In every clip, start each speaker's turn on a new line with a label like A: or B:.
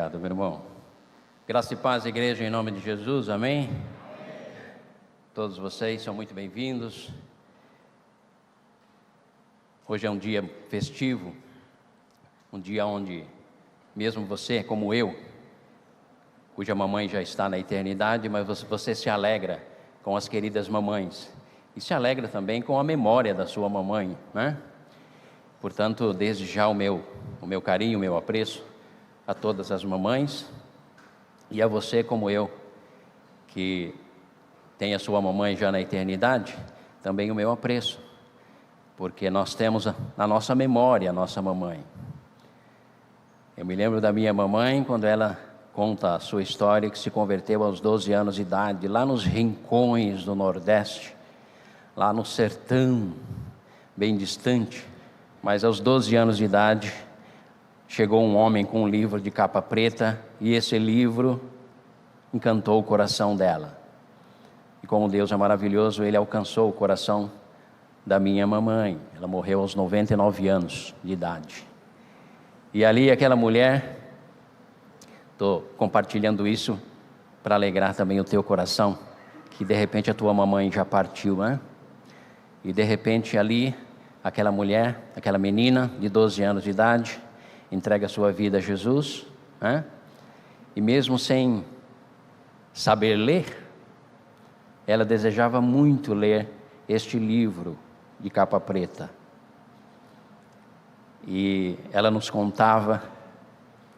A: Obrigado, meu irmão. Graça e paz, igreja, em nome de Jesus, amém? Amém. Todos vocês são muito bem-vindos. Hoje é um dia festivo, um dia onde, mesmo você, como eu, cuja mamãe já está na eternidade, mas você se alegra com as queridas mamães, e se alegra também com a memória da sua mamãe, né? Portanto, desde já o meu carinho, o meu apreço a todas as mamães, e a você como eu, que tem a sua mamãe já na eternidade, também o meu apreço, porque nós temos na nossa memória a nossa mamãe. Eu me lembro da minha mamãe quando ela conta a sua história, que se converteu aos 12 anos de idade, lá nos rincões do Nordeste, lá no sertão, bem distante, mas aos 12 anos de idade, chegou um homem com um livro de capa preta, e esse livro encantou o coração dela. E como Deus é maravilhoso, ele alcançou o coração da minha mamãe. Ela morreu aos 99 anos de idade. E ali aquela mulher, estou compartilhando isso para alegrar também o teu coração, que de repente a tua mamãe já partiu, né? E de repente ali, aquela mulher, aquela menina de 12 anos de idade, entrega a sua vida a Jesus, né? E mesmo sem saber ler, ela desejava muito ler este livro de capa preta. E ela nos contava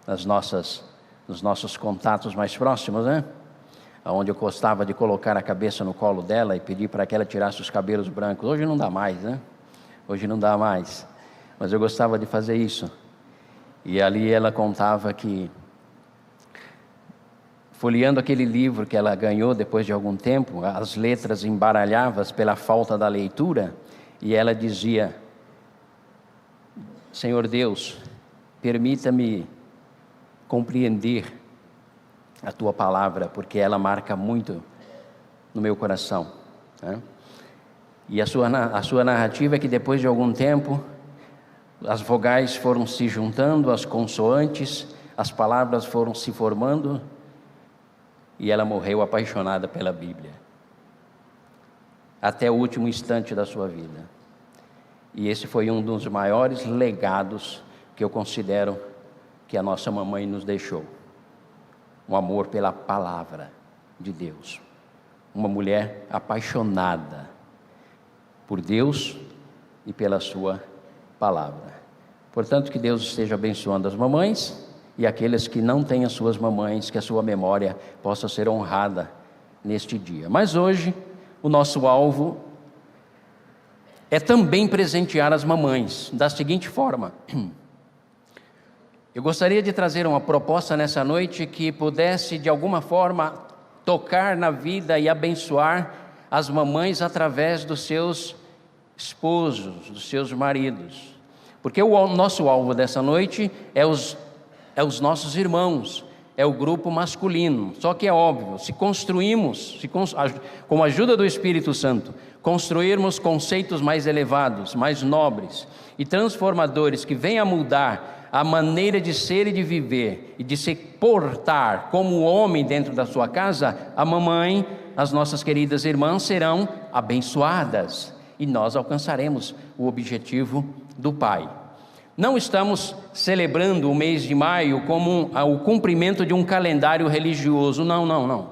A: nos nossos contatos mais próximos, né? Onde eu gostava de colocar a cabeça no colo dela e pedir para que ela tirasse os cabelos brancos. Hoje não dá mais, né? Hoje não dá mais. Mas eu gostava de fazer isso. E ali ela contava que, folheando aquele livro que ela ganhou depois de algum tempo, as letras embaralhadas pela falta da leitura, e ela dizia: Senhor Deus, permita-me compreender a Tua palavra, porque ela marca muito no meu coração, né? E a sua narrativa é que depois de algum tempo, as vogais foram se juntando, as consoantes, as palavras foram se formando, e ela morreu apaixonada pela Bíblia, até o último instante da sua vida. E esse foi um dos maiores legados que eu considero que a nossa mamãe nos deixou. Um amor pela palavra de Deus. Uma mulher apaixonada por Deus e pela sua palavra. Portanto, que Deus esteja abençoando as mamães e aqueles que não têm as suas mamães, que a sua memória possa ser honrada neste dia. Mas hoje, o nosso alvo é também presentear as mamães, da seguinte forma. Eu gostaria de trazer uma proposta nessa noite que pudesse, de alguma forma, tocar na vida e abençoar as mamães através dos seus esposos, dos seus maridos. Porque o nosso alvo dessa noite é os nossos irmãos, é o grupo masculino. Só que é óbvio, se construirmos, com a ajuda do Espírito Santo, construirmos conceitos mais elevados, mais nobres e transformadores, que venham a mudar a maneira de ser e de viver, e de se portar como homem dentro da sua casa, a mamãe, as nossas queridas irmãs serão abençoadas, e nós alcançaremos o objetivo do Pai. Não estamos celebrando o mês de maio como o cumprimento de um calendário religioso, não.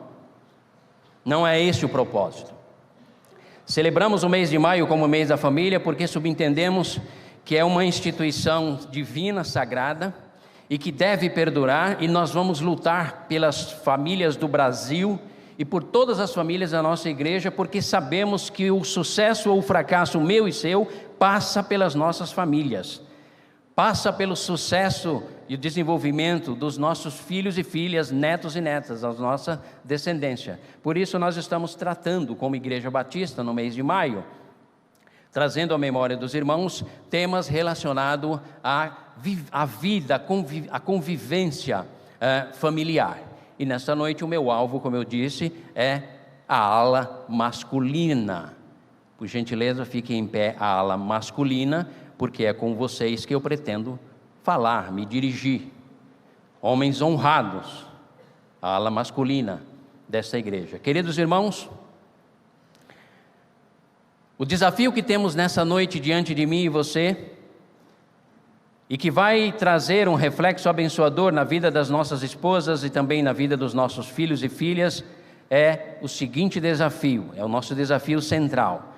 A: Não é esse o propósito. Celebramos o mês de maio como o mês da família porque subentendemos que é uma instituição divina, sagrada, e que deve perdurar, e nós vamos lutar pelas famílias do Brasil e por todas as famílias da nossa igreja, porque sabemos que o sucesso ou o fracasso meu e seu passa pelas nossas famílias, passa pelo sucesso e o desenvolvimento dos nossos filhos e filhas, netos e netas, da nossa descendência. Por isso nós estamos tratando, como Igreja Batista, no mês de maio, trazendo à memória dos irmãos temas relacionados à vida, à convivência familiar. E nesta noite o meu alvo, como eu disse, é a ala masculina. Por gentileza, fique em pé a ala masculina, porque é com vocês que eu pretendo falar, me dirigir. homens honrados, a ala masculina desta igreja. Queridos irmãos, o desafio que temos nessa noite diante de mim e você, e que vai trazer um reflexo abençoador na vida das nossas esposas e também na vida dos nossos filhos e filhas, é o seguinte desafio, é o nosso desafio central.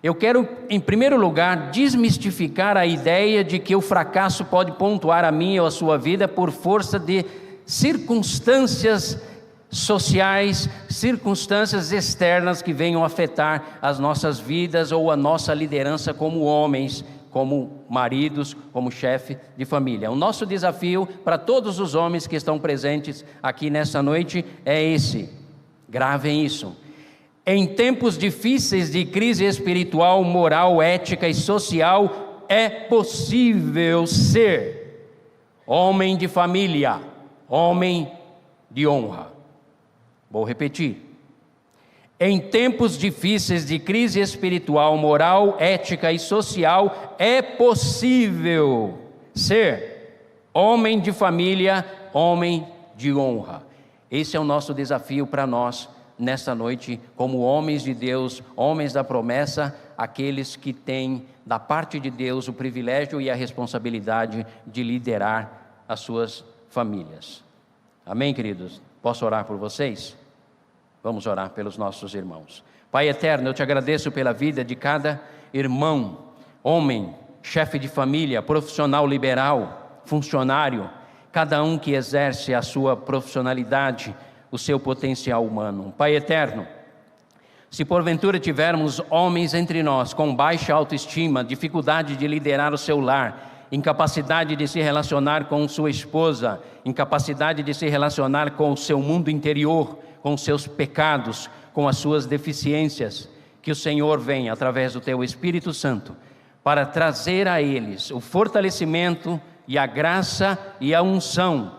A: Eu quero, em primeiro lugar, desmistificar a ideia de que o fracasso pode pontuar a minha ou a sua vida por força de circunstâncias sociais, circunstâncias externas que venham afetar as nossas vidas ou a nossa liderança como homens, como maridos, como chefe de família. O nosso desafio para todos os homens que estão presentes aqui nessa noite é esse. Gravem isso. Em tempos difíceis de crise espiritual, moral, ética e social, é possível ser homem de família, homem de honra. Vou repetir. Em tempos difíceis de crise espiritual, moral, ética e social, é possível ser homem de família, homem de honra. Esse é o nosso desafio para nós nesta noite, como homens de Deus, homens da promessa, aqueles que têm da parte de Deus o privilégio e a responsabilidade de liderar as suas famílias. Amém, queridos? Posso orar por vocês? Vamos orar pelos nossos irmãos. Pai eterno, eu te agradeço pela vida de cada irmão, homem, chefe de família, profissional liberal, funcionário, cada um que exerce a sua profissionalidade, o seu potencial humano. Pai eterno, se porventura tivermos homens entre nós com baixa autoestima, dificuldade de liderar o seu lar, incapacidade de se relacionar com sua esposa, incapacidade de se relacionar com o seu mundo interior, com os seus pecados, com as suas deficiências, que o Senhor venha, através do Teu Espírito Santo, para trazer a eles o fortalecimento e a graça e a unção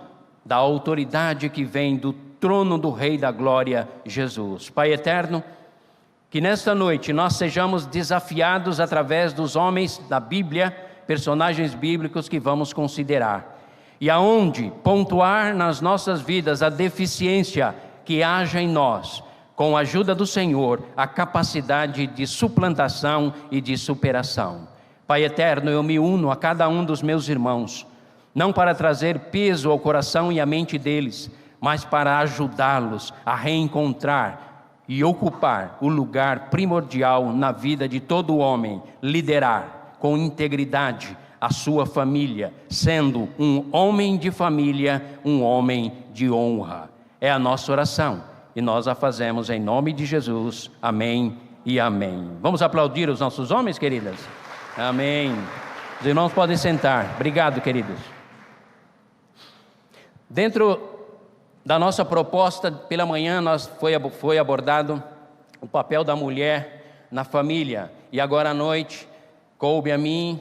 A: da autoridade que vem do trono do Rei da Glória, Jesus. Pai eterno, que nesta noite nós sejamos desafiados através dos homens da Bíblia, personagens bíblicos que vamos considerar, e aonde pontuar nas nossas vidas a deficiência que haja em nós, com a ajuda do Senhor, a capacidade de suplantação e de superação. Pai eterno, eu me uno a cada um dos meus irmãos, não para trazer peso ao coração e à mente deles, mas para ajudá-los a reencontrar e ocupar o lugar primordial na vida de todo homem, liderar com integridade a sua família, sendo um homem de família, um homem de honra. É a nossa oração e nós a fazemos em nome de Jesus. Amém e amém. Vamos aplaudir os nossos homens, queridas? Amém. Os irmãos podem sentar. Obrigado, queridos. Dentro da nossa proposta, pela manhã foi abordado o papel da mulher na família. E agora à noite, coube a mim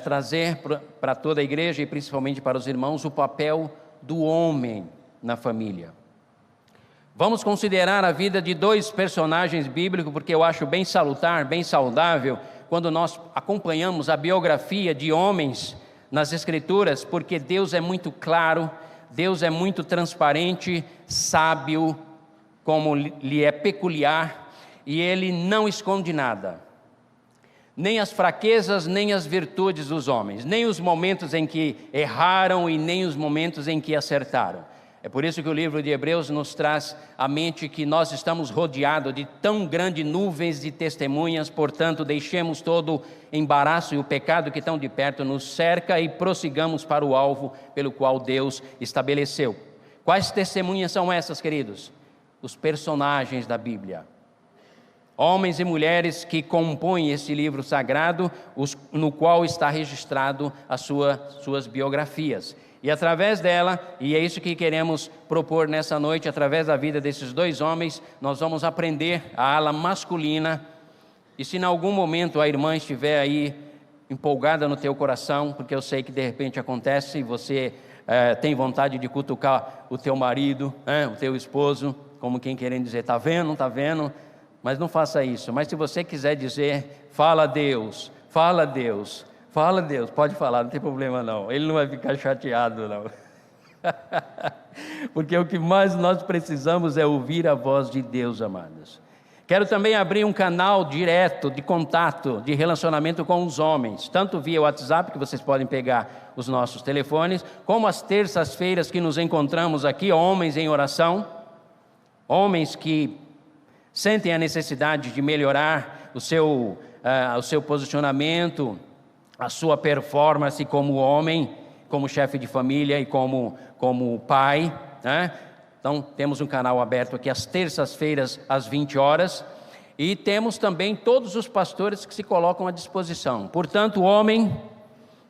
A: trazer para toda a igreja e principalmente para os irmãos o papel do homem na família. Vamos considerar a vida de dois personagens bíblicos, porque eu acho bem salutar, bem saudável, quando nós acompanhamos a biografia de homens nas Escrituras, porque Deus é muito claro, Deus é muito transparente, sábio, como lhe é peculiar, e Ele não esconde nada, nem as fraquezas, nem as virtudes dos homens, nem os momentos em que erraram e nem os momentos em que acertaram. É por isso que o livro de Hebreus nos traz à mente que nós estamos rodeados de tão grandes nuvens de testemunhas, portanto, deixemos todo o embaraço e o pecado que tão de perto nos cerca e prossigamos para o alvo pelo qual Deus estabeleceu. Quais testemunhas são essas, queridos? Os personagens da Bíblia. Homens e mulheres que compõem esse livro sagrado, no qual está registrado as suas biografias. E através dela, e é isso que queremos propor nessa noite, através da vida desses dois homens, nós vamos aprender a ala masculina. E se em algum momento a irmã estiver aí empolgada no teu coração, porque eu sei que de repente acontece, e você tem vontade de cutucar o teu marido, o teu esposo, como quem querendo dizer, está vendo, está vendo? Mas não faça isso. Mas se você quiser dizer, fala a Deus, fala a Deus, pode falar, não tem problema não, ele não vai ficar chateado não. Porque o que mais nós precisamos é ouvir a voz de Deus, amados. Quero também abrir um canal direto de contato, de relacionamento com os homens, tanto via WhatsApp, que vocês podem pegar os nossos telefones, como as terças-feiras que nos encontramos aqui, homens em oração, homens que sentem a necessidade de melhorar o seu posicionamento, a sua performance como homem, como chefe de família e como pai, né? Então, temos um canal aberto aqui às terças-feiras, às 20 horas. E temos também todos os pastores que se colocam à disposição. Portanto, homem,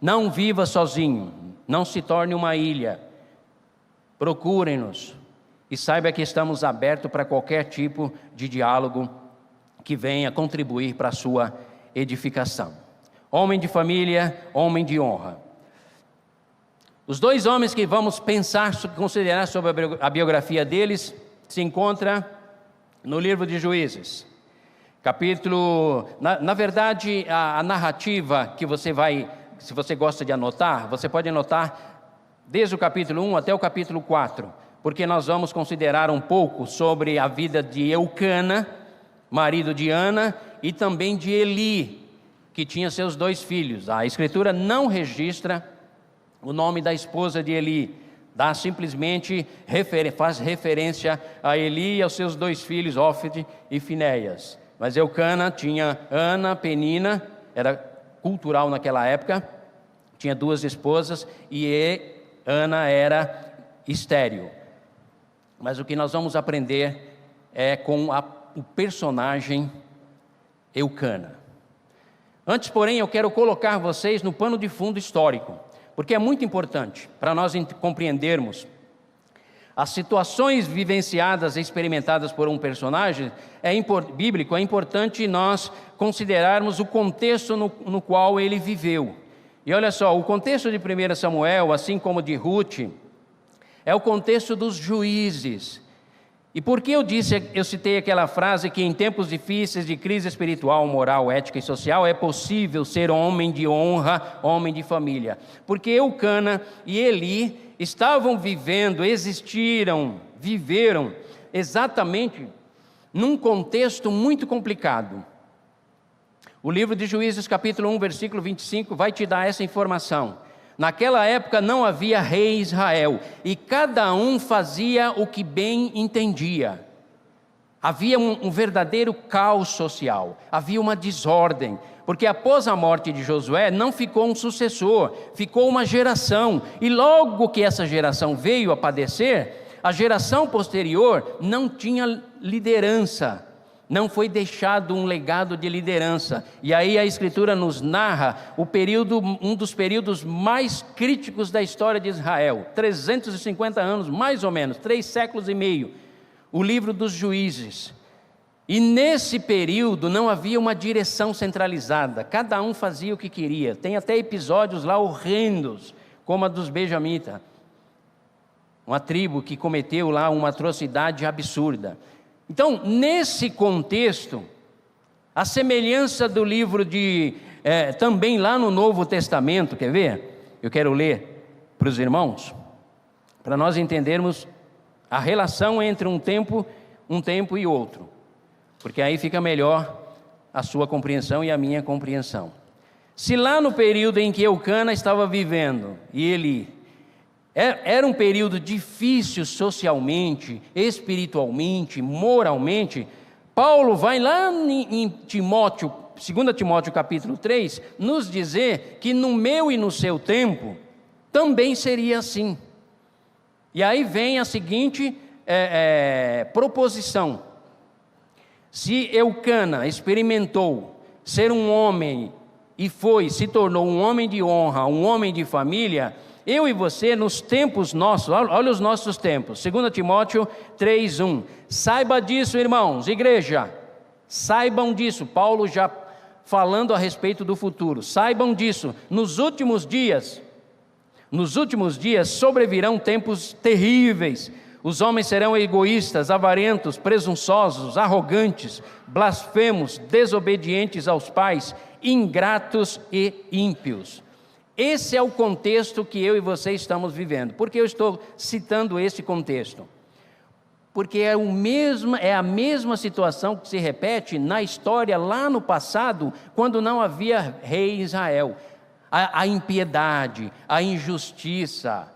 A: não viva sozinho. Não se torne uma ilha. Procurem-nos. E saiba que estamos abertos para qualquer tipo de diálogo que venha contribuir para a sua edificação. Homem de família, homem de honra. Os dois homens que vamos considerar sobre a biografia deles, se encontra no livro de Juízes. Na verdade, a narrativa que você vai, se você gosta de anotar, você pode anotar desde o capítulo 1 até o capítulo 4, porque nós vamos considerar um pouco sobre a vida de Eucana, marido de Ana, e também de Eli, que tinha seus 2 filhos. A Escritura não registra o nome da esposa de Eli, simplesmente faz referência a Eli e aos seus 2 filhos, Ófede e Finéias. Mas Eucana tinha Ana, Penina, era cultural naquela época, tinha 2 esposas, e Ana era estéril. Mas o que nós vamos aprender é com o personagem Eucana. Antes, porém, eu quero colocar vocês no pano de fundo histórico, porque é muito importante para nós compreendermos as situações vivenciadas e experimentadas por um personagem bíblico. É importante nós considerarmos o contexto no qual ele viveu. E olha só, o contexto de 1 Samuel, assim como de Ruth, é o contexto dos juízes. E por que eu citei aquela frase que em tempos difíceis de crise espiritual, moral, ética e social é possível ser homem de honra, homem de família? Porque Eucana e Eli viveram exatamente num contexto muito complicado. O livro de Juízes, capítulo 1, versículo 25, vai te dar essa informação. Naquela época não havia rei em Israel, e cada um fazia o que bem entendia. Havia um verdadeiro caos social, havia uma desordem, porque após a morte de Josué não ficou um sucessor, ficou uma geração, e logo que essa geração veio a padecer, a geração posterior não tinha liderança, não foi deixado um legado de liderança. E aí a Escritura nos narra um dos períodos mais críticos da história de Israel, 350 anos, mais ou menos, 3 séculos e meio, o livro dos Juízes. E nesse período não havia uma direção centralizada, cada um fazia o que queria. Tem até episódios lá horrendos, como a dos benjamitas, uma tribo que cometeu lá uma atrocidade absurda. Então, nesse contexto, a semelhança do livro também lá no Novo Testamento, quer ver? Eu quero ler para os irmãos, para nós entendermos a relação entre um tempo e outro, porque aí fica melhor a sua compreensão e a minha compreensão. Se lá no período em que Eucana estava vivendo, e ele era um período difícil socialmente, espiritualmente, moralmente, Paulo vai lá em Timóteo, 2 Timóteo capítulo 3, nos dizer que no meu e no seu tempo também seria assim. E aí vem a seguinte proposição: se Eucana experimentou ser um homem e se tornou um homem de honra, um homem de família, eu e você, nos tempos nossos, olha os nossos tempos, 2 Timóteo 3:1, saiba disso, irmãos, igreja, saibam disso, Paulo já falando a respeito do futuro, saibam disso, nos últimos dias sobrevirão tempos terríveis, os homens serão egoístas, avarentos, presunçosos, arrogantes, blasfemos, desobedientes aos pais, ingratos e ímpios. Esse é o contexto que eu e você estamos vivendo. Por que eu estou citando esse contexto? Porque é a mesma situação que se repete na história lá no passado, quando não havia rei em Israel. A impiedade, a injustiça,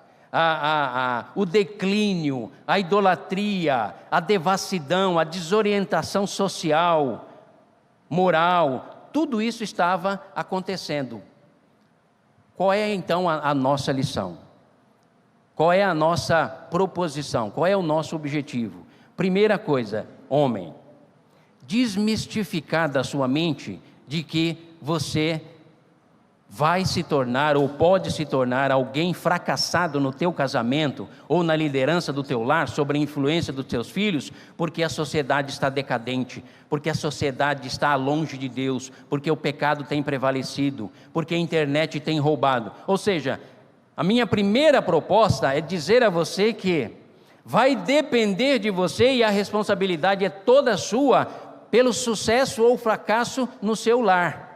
A: o declínio, a idolatria, a devassidão, a desorientação social, moral, tudo isso estava acontecendo. Qual é então a nossa lição? Qual é a nossa proposição? Qual é o nosso objetivo? Primeira coisa, homem, desmistificar da sua mente de que você vai se tornar ou pode se tornar alguém fracassado no teu casamento ou na liderança do teu lar, sob a influência dos teus filhos, porque a sociedade está decadente, porque a sociedade está longe de Deus, porque o pecado tem prevalecido, porque a internet tem roubado. Ou seja, a minha primeira proposta é dizer a você que vai depender de você e a responsabilidade é toda sua pelo sucesso ou fracasso no seu lar.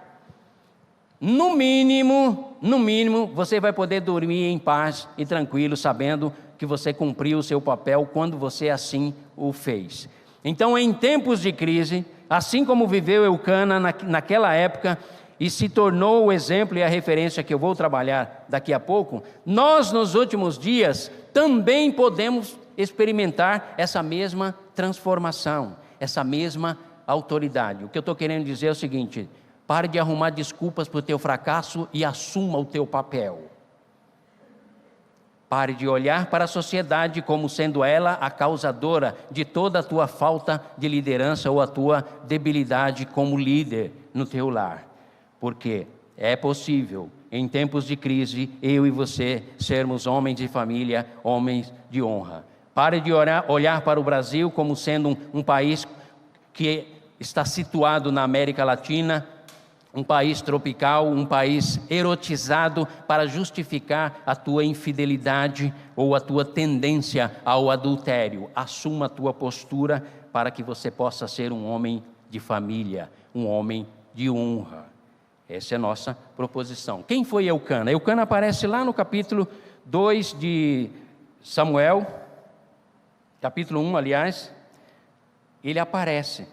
A: No mínimo, você vai poder dormir em paz e tranquilo, sabendo que você cumpriu o seu papel quando você assim o fez. Então, em tempos de crise, assim como viveu Eucana naquela época, e se tornou o exemplo e a referência que eu vou trabalhar daqui a pouco, nós nos últimos dias também podemos experimentar essa mesma transformação, essa mesma autoridade. O que eu estou querendo dizer é o seguinte: pare de arrumar desculpas para o teu fracasso e assuma o teu papel. Pare de olhar para a sociedade como sendo ela a causadora de toda a tua falta de liderança ou a tua debilidade como líder no teu lar. Porque é possível, em tempos de crise, eu e você sermos homens de família, homens de honra. Pare de olhar para o Brasil como sendo um país que está situado na América Latina, um país tropical, um país erotizado para justificar a tua infidelidade ou a tua tendência ao adultério. Assuma a tua postura para que você possa ser um homem de família, um homem de honra. Essa é a nossa proposição. Quem foi Eucana? Eucana aparece lá no capítulo 2 de Samuel, capítulo 1, aliás, ele aparece.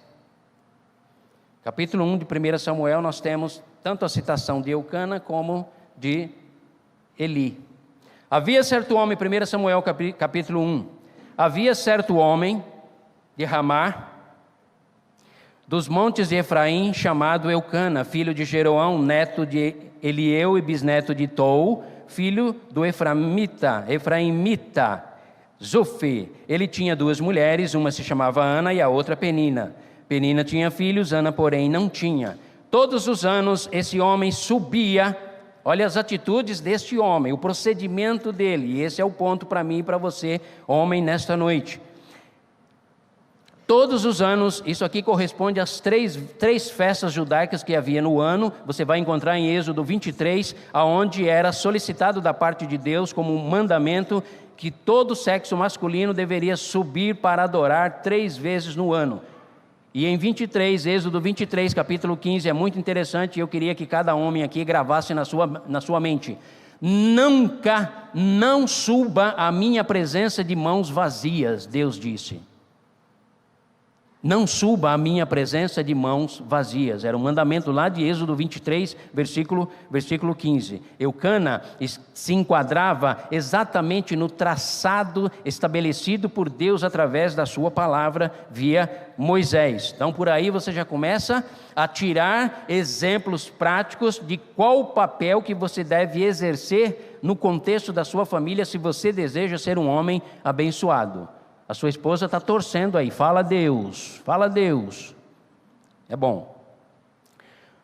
A: Capítulo 1 de 1 Samuel, nós temos tanto a citação de Eucana como de Eli. Havia certo homem, 1 Samuel capítulo 1, havia certo homem de Ramá, dos montes de Efraim, chamado Eucana, filho de Jeroão, neto de Elieu e bisneto de Tou, filho do Efraimita, Zufi. Ele tinha 2 mulheres, uma se chamava Ana e a outra Penina. Penina tinha filhos, Ana, porém, não tinha. Todos os anos esse homem subia, olha as atitudes deste homem, o procedimento dele, e esse é o ponto para mim e para você, homem, nesta noite. Todos os anos, isso aqui corresponde às três festas judaicas que havia no ano. Você vai encontrar em Êxodo 23, aonde era solicitado da parte de Deus como um mandamento que todo sexo masculino deveria subir para adorar 3 vezes no ano. E em 23, Êxodo 23, capítulo 15, é muito interessante, e eu queria que cada homem aqui gravasse na sua mente. Nunca, não suba à minha presença de mãos vazias, Deus disse. Não suba à minha presença de mãos vazias. Era um mandamento lá de Êxodo 23, versículo 15. Eucana se enquadrava exatamente no traçado estabelecido por Deus através da sua palavra via Moisés. Então por aí você já começa a tirar exemplos práticos de qual o papel que você deve exercer no contexto da sua família se você deseja ser um homem abençoado. A sua esposa está torcendo aí, fala Deus. É bom.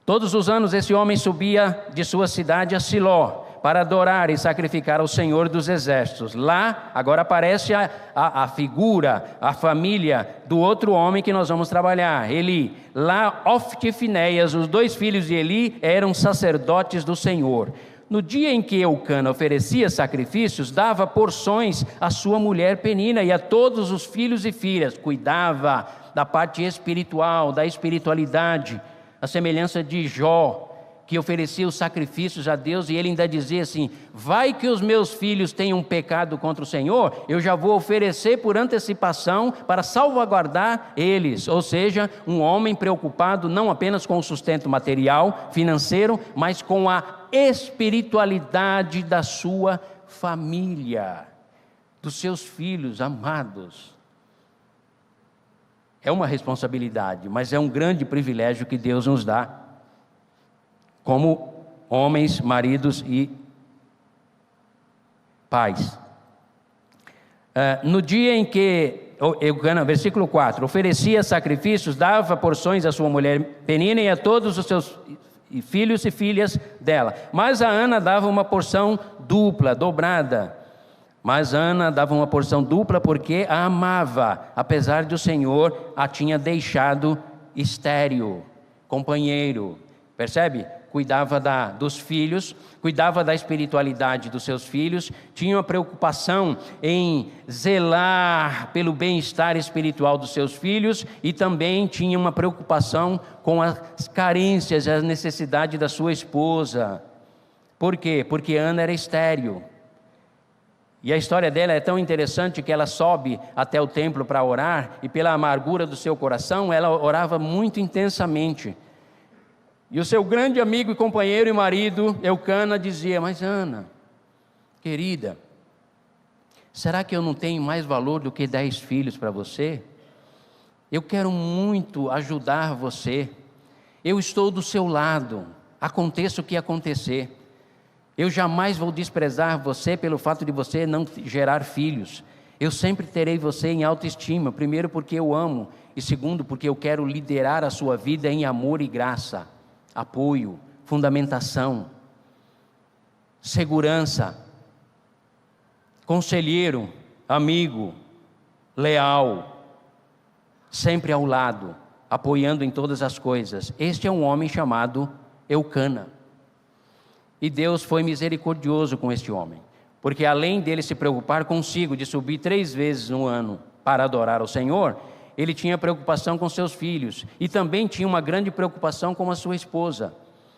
A: Todos os anos esse homem subia de sua cidade a Siló para adorar e sacrificar ao Senhor dos Exércitos. Lá, agora aparece a figura, a família do outro homem que nós vamos trabalhar, Eli. Lá, Ofte e Finéias, os 2 filhos de Eli, eram sacerdotes do Senhor. No dia em que Eucana oferecia sacrifícios, dava porções à sua mulher Penina e a todos os filhos e filhas. Cuidava da parte espiritual, da espiritualidade, a semelhança de Jó, que oferecia os sacrifícios a Deus, e ele ainda dizia assim: vai que os meus filhos tenham pecado contra o Senhor, eu já vou oferecer por antecipação para salvaguardar eles. Ou seja, um homem preocupado não apenas com o sustento material, financeiro, mas com a espiritualidade da sua família, dos seus filhos amados. É uma responsabilidade, mas é um grande privilégio que Deus nos dá, como homens, maridos e pais. No dia em que Eucana, versículo 4, oferecia sacrifícios, dava porções à sua mulher Penina e a todos os seus filhos e filhas dela. Mas a Ana dava uma porção dupla, dobrada. Mas Ana dava uma porção dupla porque a amava, apesar de o Senhor a tinha deixado estéril, companheiro. Percebe? Cuidava dos filhos, cuidava da espiritualidade dos seus filhos, tinha uma preocupação em zelar pelo bem-estar espiritual dos seus filhos e também tinha uma preocupação com as carências e as necessidades da sua esposa. Por quê? Porque Ana era estéril. E a história dela é tão interessante que ela sobe até o templo para orar e pela amargura do seu coração, ela orava muito intensamente. E o seu grande amigo e companheiro e marido, Eucana, dizia: mas Ana, querida, será que eu não tenho mais valor do que 10 filhos para você? Eu quero muito ajudar você, eu estou do seu lado, aconteça o que acontecer. Eu jamais vou desprezar você pelo fato de você não gerar filhos. Eu sempre terei você em autoestima, primeiro porque eu amo, e segundo porque eu quero liderar a sua vida em amor e graça. Apoio, fundamentação, segurança, conselheiro, amigo, leal, sempre ao lado, apoiando em todas as coisas. Este é um homem chamado Eucana. E Deus foi misericordioso com este homem, porque além dele se preocupar consigo de subir 3 vezes no ano para adorar ao Senhor, ele tinha preocupação com seus filhos e também tinha uma grande preocupação com a sua esposa,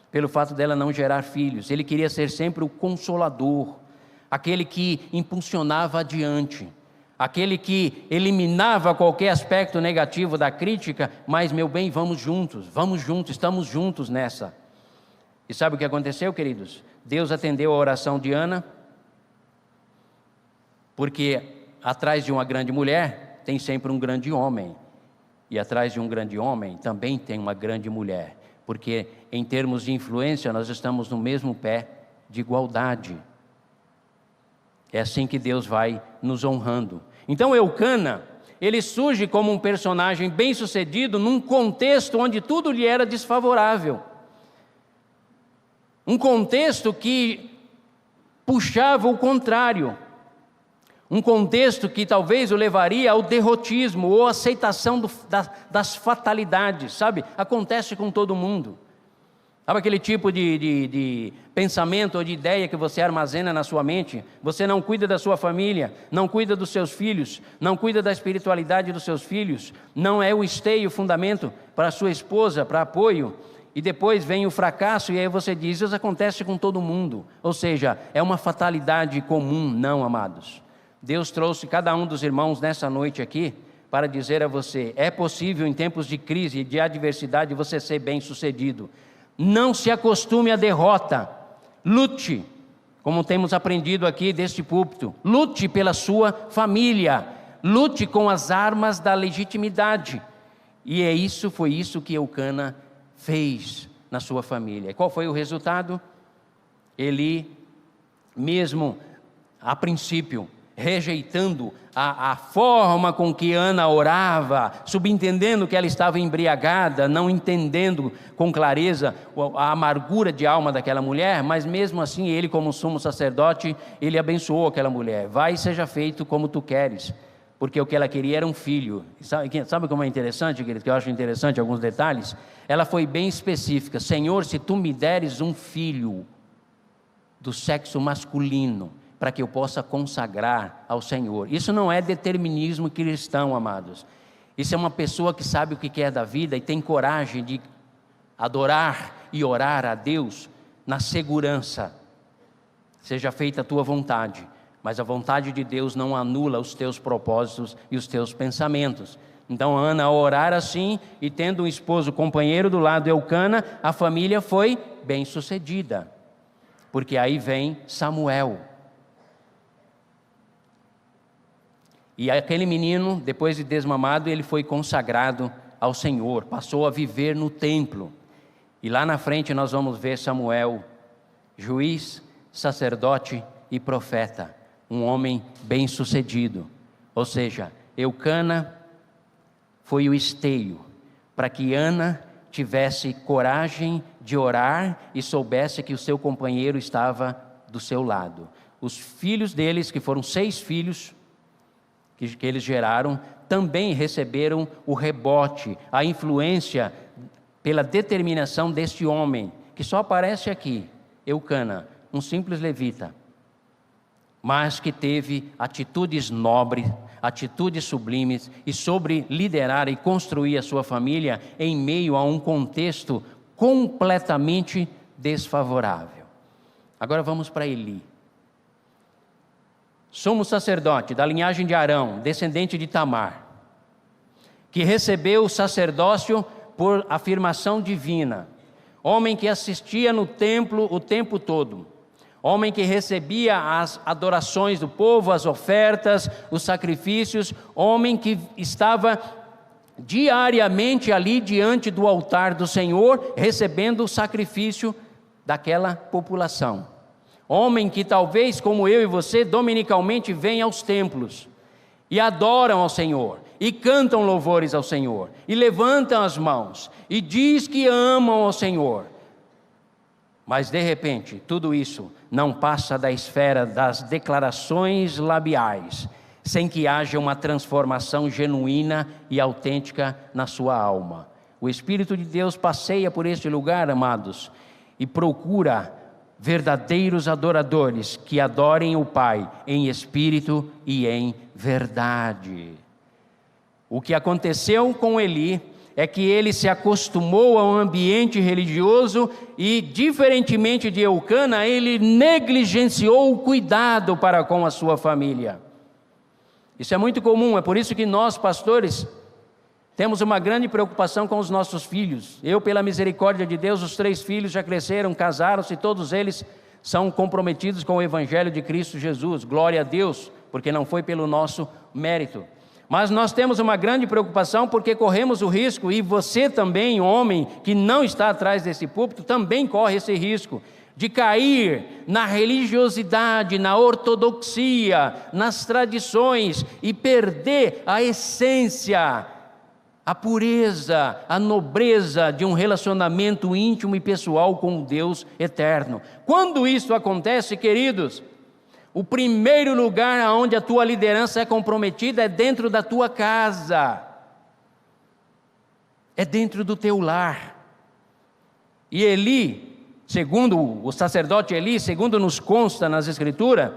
A: pelo fato dela não gerar filhos. Ele queria ser sempre o consolador, aquele que impulsionava adiante, aquele que eliminava qualquer aspecto negativo da crítica, mas meu bem, vamos juntos, estamos juntos nessa. E sabe o que aconteceu, queridos? Deus atendeu a oração de Ana, porque atrás de uma grande mulher tem sempre um grande homem, e atrás de um grande homem também tem uma grande mulher, porque em termos de influência nós estamos no mesmo pé de igualdade. É assim que Deus vai nos honrando. Então Eucana, ele surge como um personagem bem-sucedido num contexto onde tudo lhe era desfavorável, um contexto que puxava o contrário, um contexto que talvez o levaria ao derrotismo ou aceitação das fatalidades, sabe? Acontece com todo mundo. Sabe aquele tipo de pensamento ou de ideia que você armazena na sua mente? Você não cuida da sua família, não cuida dos seus filhos, não cuida da espiritualidade dos seus filhos, não é o esteio, o fundamento para a sua esposa, para apoio, e depois vem o fracasso e aí você diz: isso acontece com todo mundo. Ou seja, é uma fatalidade comum. Não, amados. Deus trouxe cada um dos irmãos nessa noite aqui para dizer a você: é possível em tempos de crise e de adversidade você ser bem-sucedido. Não se acostume à derrota, lute, como temos aprendido aqui deste púlpito, lute pela sua família, lute com as armas da legitimidade. E foi isso que Eucana fez na sua família. Qual foi o resultado? Ele, mesmo a princípio, rejeitando a forma com que Ana orava, subentendendo que ela estava embriagada, não entendendo com clareza a amargura de alma daquela mulher, mas mesmo assim ele, como sumo sacerdote, ele abençoou aquela mulher. Vai e seja feito como tu queres, porque o que ela queria era um filho. Sabe como é interessante, querido, que eu acho interessante alguns detalhes? Ela foi bem específica: Senhor, se tu me deres um filho do sexo masculino, para que eu possa consagrar ao Senhor. Isso não é determinismo cristão, amados. Isso é uma pessoa que sabe o que quer da vida e tem coragem de adorar e orar a Deus na segurança. Seja feita a tua vontade, mas a vontade de Deus não anula os teus propósitos e os teus pensamentos. Então Ana, ao orar assim, e tendo um esposo companheiro do lado, Eucana, a família foi bem sucedida, porque aí vem Samuel. E aquele menino, depois de desmamado, ele foi consagrado ao Senhor, passou a viver no templo. E lá na frente nós vamos ver Samuel, juiz, sacerdote e profeta, um homem bem sucedido. Ou seja, Eucana foi o esteio para que Ana tivesse coragem de orar e soubesse que o seu companheiro estava do seu lado. Os filhos deles, que foram 6 filhos que eles geraram, também receberam o rebote, a influência pela determinação deste homem, que só aparece aqui, Eucana, um simples levita, mas que teve atitudes nobres, atitudes sublimes, e sobre liderar e construir a sua família em meio a um contexto completamente desfavorável. Agora vamos para Eli. Sumo sacerdote da linhagem de Arão, descendente de Tamar, que recebeu o sacerdócio por afirmação divina, homem que assistia no templo o tempo todo, homem que recebia as adorações do povo, as ofertas, os sacrifícios, homem que estava diariamente ali diante do altar do Senhor, recebendo o sacrifício daquela população. Homem que talvez, como eu e você, dominicalmente vem aos templos e adoram ao Senhor, e cantam louvores ao Senhor, e levantam as mãos, e diz que amam ao Senhor. Mas de repente, tudo isso não passa da esfera das declarações labiais, sem que haja uma transformação genuína e autêntica na sua alma. O Espírito de Deus passeia por este lugar, amados, e procura verdadeiros adoradores que adorem o Pai em espírito e em verdade. O que aconteceu com Eli é que ele se acostumou a um ambiente religioso e, diferentemente de Eucana, ele negligenciou o cuidado para com a sua família. Isso é muito comum, é por isso que nós, pastores, temos uma grande preocupação com os nossos filhos. Eu, pela misericórdia de Deus, os 3 filhos já cresceram, casaram-se, todos eles são comprometidos com o Evangelho de Cristo Jesus. Glória a Deus, porque não foi pelo nosso mérito. Mas nós temos uma grande preocupação porque corremos o risco, e você também, homem, que não está atrás desse púlpito, também corre esse risco de cair na religiosidade, na ortodoxia, nas tradições e perder a essência, a pureza, a nobreza de um relacionamento íntimo e pessoal com o Deus eterno. Quando isso acontece, queridos, o primeiro lugar onde a tua liderança é comprometida é dentro da tua casa, é dentro do teu lar. E Eli, segundo o sacerdote Eli, segundo nos consta nas Escrituras,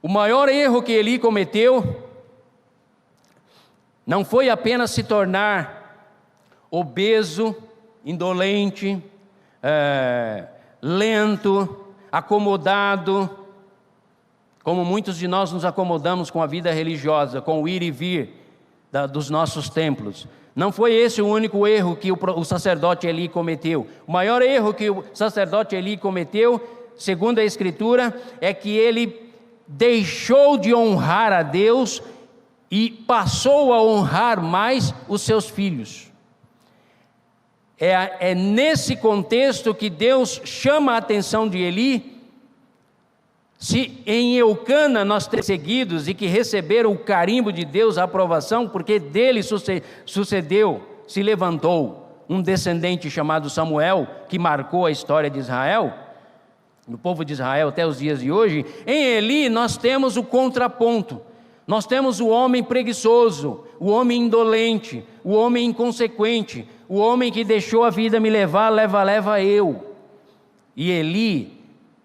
A: o maior erro que Eli cometeu não foi apenas se tornar obeso, indolente, lento, acomodado, como muitos de nós nos acomodamos com a vida religiosa, com o ir e vir dos nossos templos. Não foi esse o único erro que o sacerdote Eli cometeu. O maior erro que o sacerdote Eli cometeu, segundo a Escritura, é que ele deixou de honrar a Deus e passou a honrar mais os seus filhos. É nesse contexto que Deus chama a atenção de Eli. Se em Eucana nós temos seguidos e que receberam o carimbo de Deus, a aprovação, porque dele se levantou um descendente chamado Samuel, que marcou a história de Israel, do povo de Israel até os dias de hoje. Em Eli nós temos o contraponto. Nós temos o homem preguiçoso, o homem indolente, o homem inconsequente, o homem que deixou a vida me levar, leva eu. E Eli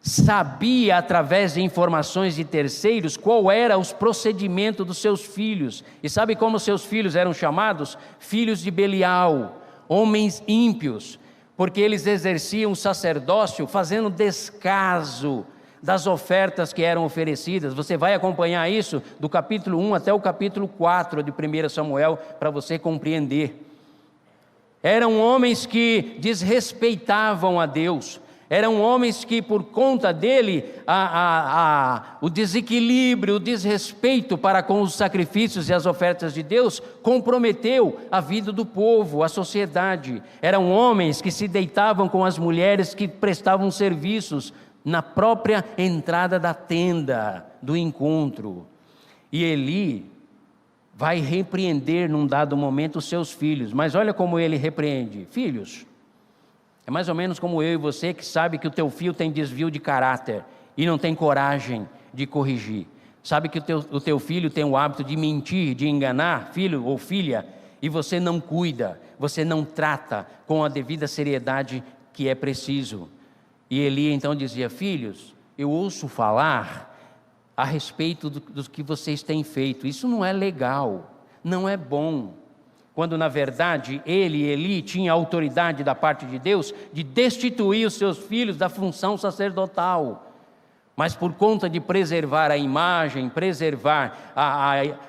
A: sabia, através de informações de terceiros, qual era os procedimentos dos seus filhos. E sabe como seus filhos eram chamados? Filhos de Belial, homens ímpios. porque eles exerciam o sacerdócio fazendo descaso das ofertas que eram oferecidas. Você vai acompanhar isso do capítulo 1 até o capítulo 4 de 1 Samuel, para você compreender. Eram homens que desrespeitavam a Deus, eram homens que, por conta dele, o desequilíbrio, o desrespeito para com os sacrifícios e as ofertas de Deus, comprometeu a vida do povo, a sociedade. Eram homens que se deitavam com as mulheres que prestavam serviços na própria entrada da tenda do encontro. E Eli vai repreender num dado momento os seus filhos, mas olha como ele repreende: filhos, é mais ou menos como eu e você que sabe que o teu filho tem desvio de caráter e não tem coragem de corrigir. Sabe que o teu filho tem o hábito de mentir, de enganar, filho ou filha, e você não cuida, você não trata com a devida seriedade que é preciso. E Eli então dizia: filhos, eu ouço falar a respeito do que vocês têm feito, isso não é legal, não é bom. Quando na verdade Eli tinha autoridade da parte de Deus de destituir os seus filhos da função sacerdotal, mas por conta de preservar a imagem, preservar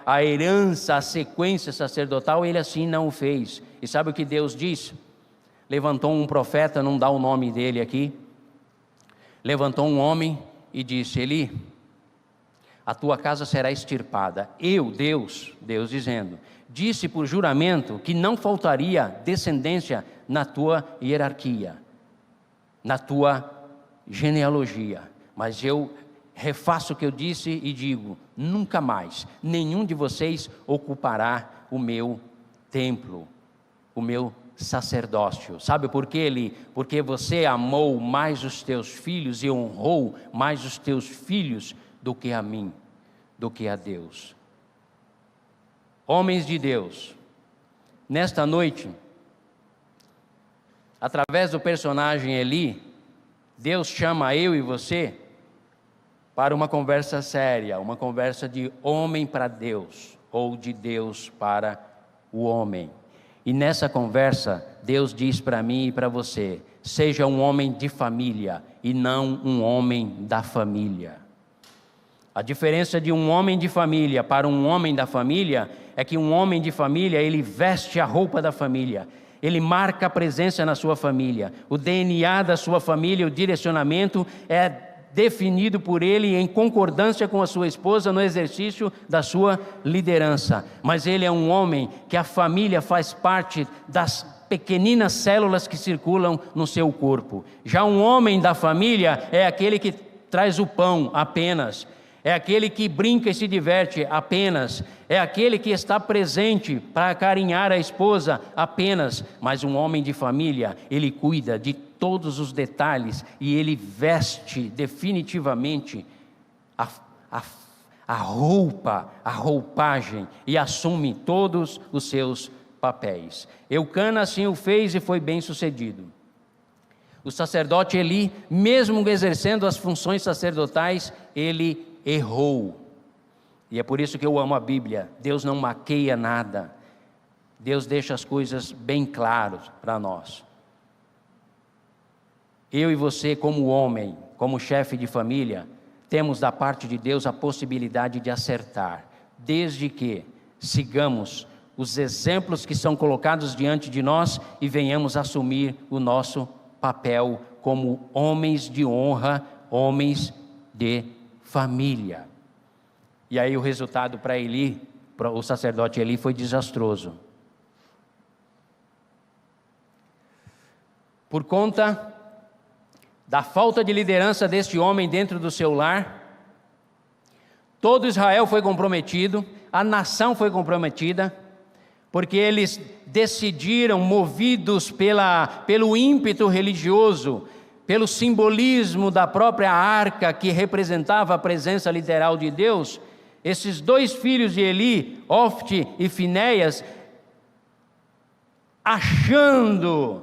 A: a herança, a sequência sacerdotal, ele assim não o fez. E sabe o que Deus diz? Levantou um profeta, não dá o nome dele aqui, levantou um homem e disse: Eli, a tua casa será extirpada. Eu, Deus dizendo, disse por juramento que não faltaria descendência na tua hierarquia, na tua genealogia. Mas eu refaço o que eu disse e digo: nunca mais nenhum de vocês ocupará o meu templo, o meu sacerdócio. Sabe por quê, Eli? Porque você amou mais os teus filhos e honrou mais os teus filhos do que a mim, do que a Deus. Homens de Deus, nesta noite, através do personagem Eli, Deus chama eu e você para uma conversa séria, uma conversa de homem para Deus, ou de Deus para o homem. E nessa conversa, Deus diz para mim e para você: seja um homem de família e não um homem da família. A diferença de um homem de família para um homem da família é que um homem de família, ele veste a roupa da família, ele marca a presença na sua família, o DNA da sua família, o direcionamento é definido por ele em concordância com a sua esposa no exercício da sua liderança. Mas ele é um homem que a família faz parte das pequeninas células que circulam no seu corpo. Já um homem da família é aquele que traz o pão apenas, é aquele que brinca e se diverte apenas, é aquele que está presente para acarinhar a esposa apenas. Mas um homem de família, ele cuida de todos os detalhes e ele veste definitivamente a roupagem e assume todos os seus papéis. Eucana assim o fez e foi bem sucedido. O sacerdote Eli, mesmo exercendo as funções sacerdotais, ele errou. E é por isso que eu amo a Bíblia. Deus não maqueia nada, Deus deixa as coisas bem claras para nós. Eu e você, como homem, como chefe de família, temos da parte de Deus a possibilidade de acertar, desde que sigamos os exemplos que são colocados diante de nós e venhamos assumir o nosso papel como homens de honra, homens de família. E aí o resultado para Eli, para o sacerdote Eli, foi desastroso. Por conta da falta de liderança deste homem dentro do seu lar, todo Israel foi comprometido, a nação foi comprometida, porque eles decidiram, movidos pelo ímpeto religioso, pelo simbolismo da própria arca que representava a presença literal de Deus, esses dois filhos de Eli, Ofni e Finéias, achando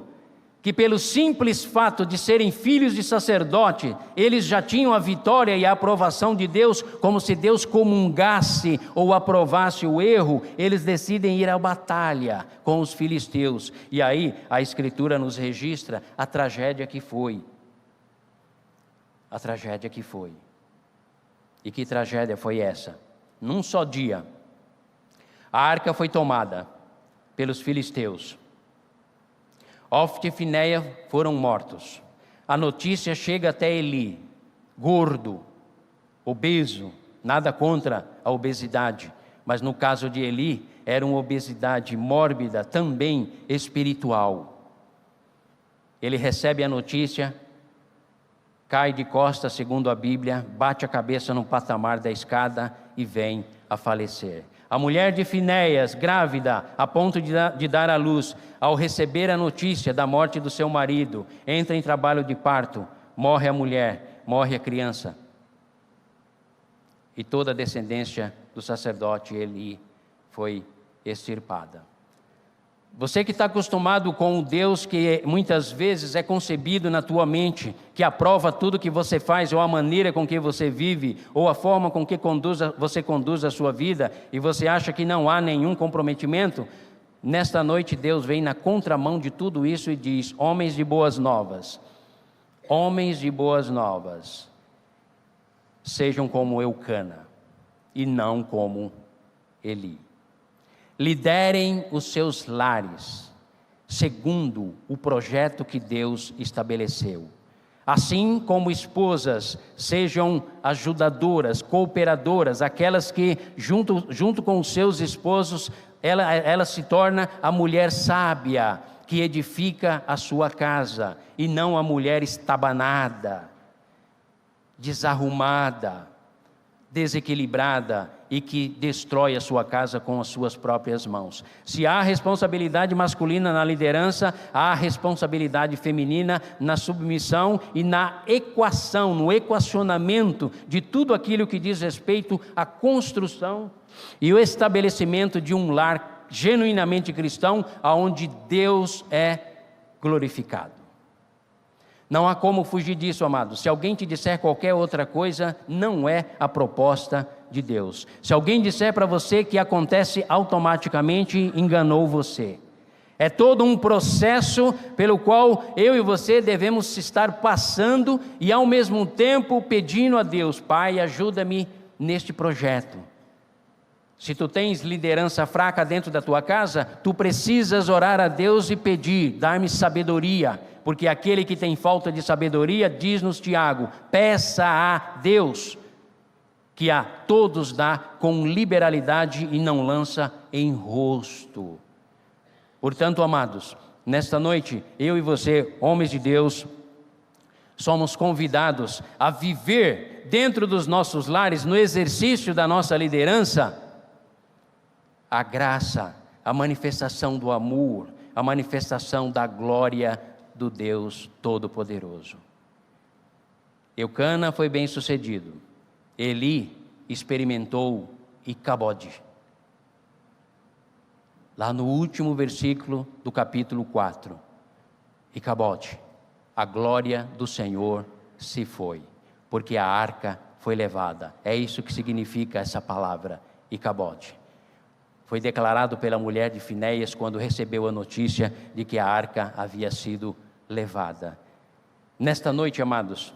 A: que pelo simples fato de serem filhos de sacerdote, eles já tinham a vitória e a aprovação de Deus, como se Deus comungasse ou aprovasse o erro, eles decidem ir à batalha com os filisteus. E aí a Escritura nos registra a tragédia que foi. A tragédia que foi. E que tragédia foi essa? Num só dia, a arca foi tomada pelos filisteus. Ofni e Finéia foram mortos. A notícia chega até Eli, gordo, obeso, nada contra a obesidade, mas no caso de Eli, era uma obesidade mórbida, também espiritual. Ele recebe a notícia, cai de costas, segundo a Bíblia, bate a cabeça no patamar da escada e vem a falecer. A mulher de Finéias, grávida, a ponto de dar à luz, ao receber a notícia da morte do seu marido, entra em trabalho de parto, morre a mulher, morre a criança. E toda a descendência do sacerdote Eli foi extirpada. Você que está acostumado com o Deus que muitas vezes é concebido na tua mente, que aprova tudo que você faz, ou a maneira com que você vive, ou a forma com que você conduz a sua vida, e você acha que não há nenhum comprometimento, nesta noite Deus vem na contramão de tudo isso e diz: homens de boas novas, sejam como Eucana, e não como Eli. Liderem os seus lares, segundo o projeto que Deus estabeleceu. Assim como esposas, sejam ajudadoras, cooperadoras, aquelas que, junto com os seus esposos, ela se torna a mulher sábia, que edifica a sua casa, e não a mulher estabanada, desarrumada, desequilibrada e que destrói a sua casa com as suas próprias mãos. Se há responsabilidade masculina na liderança, há responsabilidade feminina na submissão e na equação, no equacionamento de tudo aquilo que diz respeito à construção e o estabelecimento de um lar genuinamente cristão, onde Deus é glorificado. Não há como fugir disso, amados. Se alguém te disser qualquer outra coisa, não é a proposta de Deus. Se alguém disser para você que acontece automaticamente, enganou você. É todo um processo pelo qual eu e você devemos estar passando e ao mesmo tempo pedindo a Deus: Pai, ajuda-me neste projeto. Se tu tens liderança fraca dentro da tua casa, tu precisas orar a Deus e pedir: dar-me sabedoria, porque aquele que tem falta de sabedoria, diz-nos Tiago, peça a Deus, que a todos dá com liberalidade e não lança em rosto. Portanto, amados, nesta noite, eu e você, homens de Deus, somos convidados a viver dentro dos nossos lares, no exercício da nossa liderança, a graça, a manifestação do amor, a manifestação da glória do Deus Todo-Poderoso. Eucana foi bem sucedido. Eli experimentou Icabode. Lá no último versículo do capítulo 4. Icabode, a glória do Senhor se foi, porque a arca foi levada. É isso que significa essa palavra, Icabode. Foi declarado pela mulher de Finéias quando recebeu a notícia de que a arca havia sido levada. Nesta noite, amados,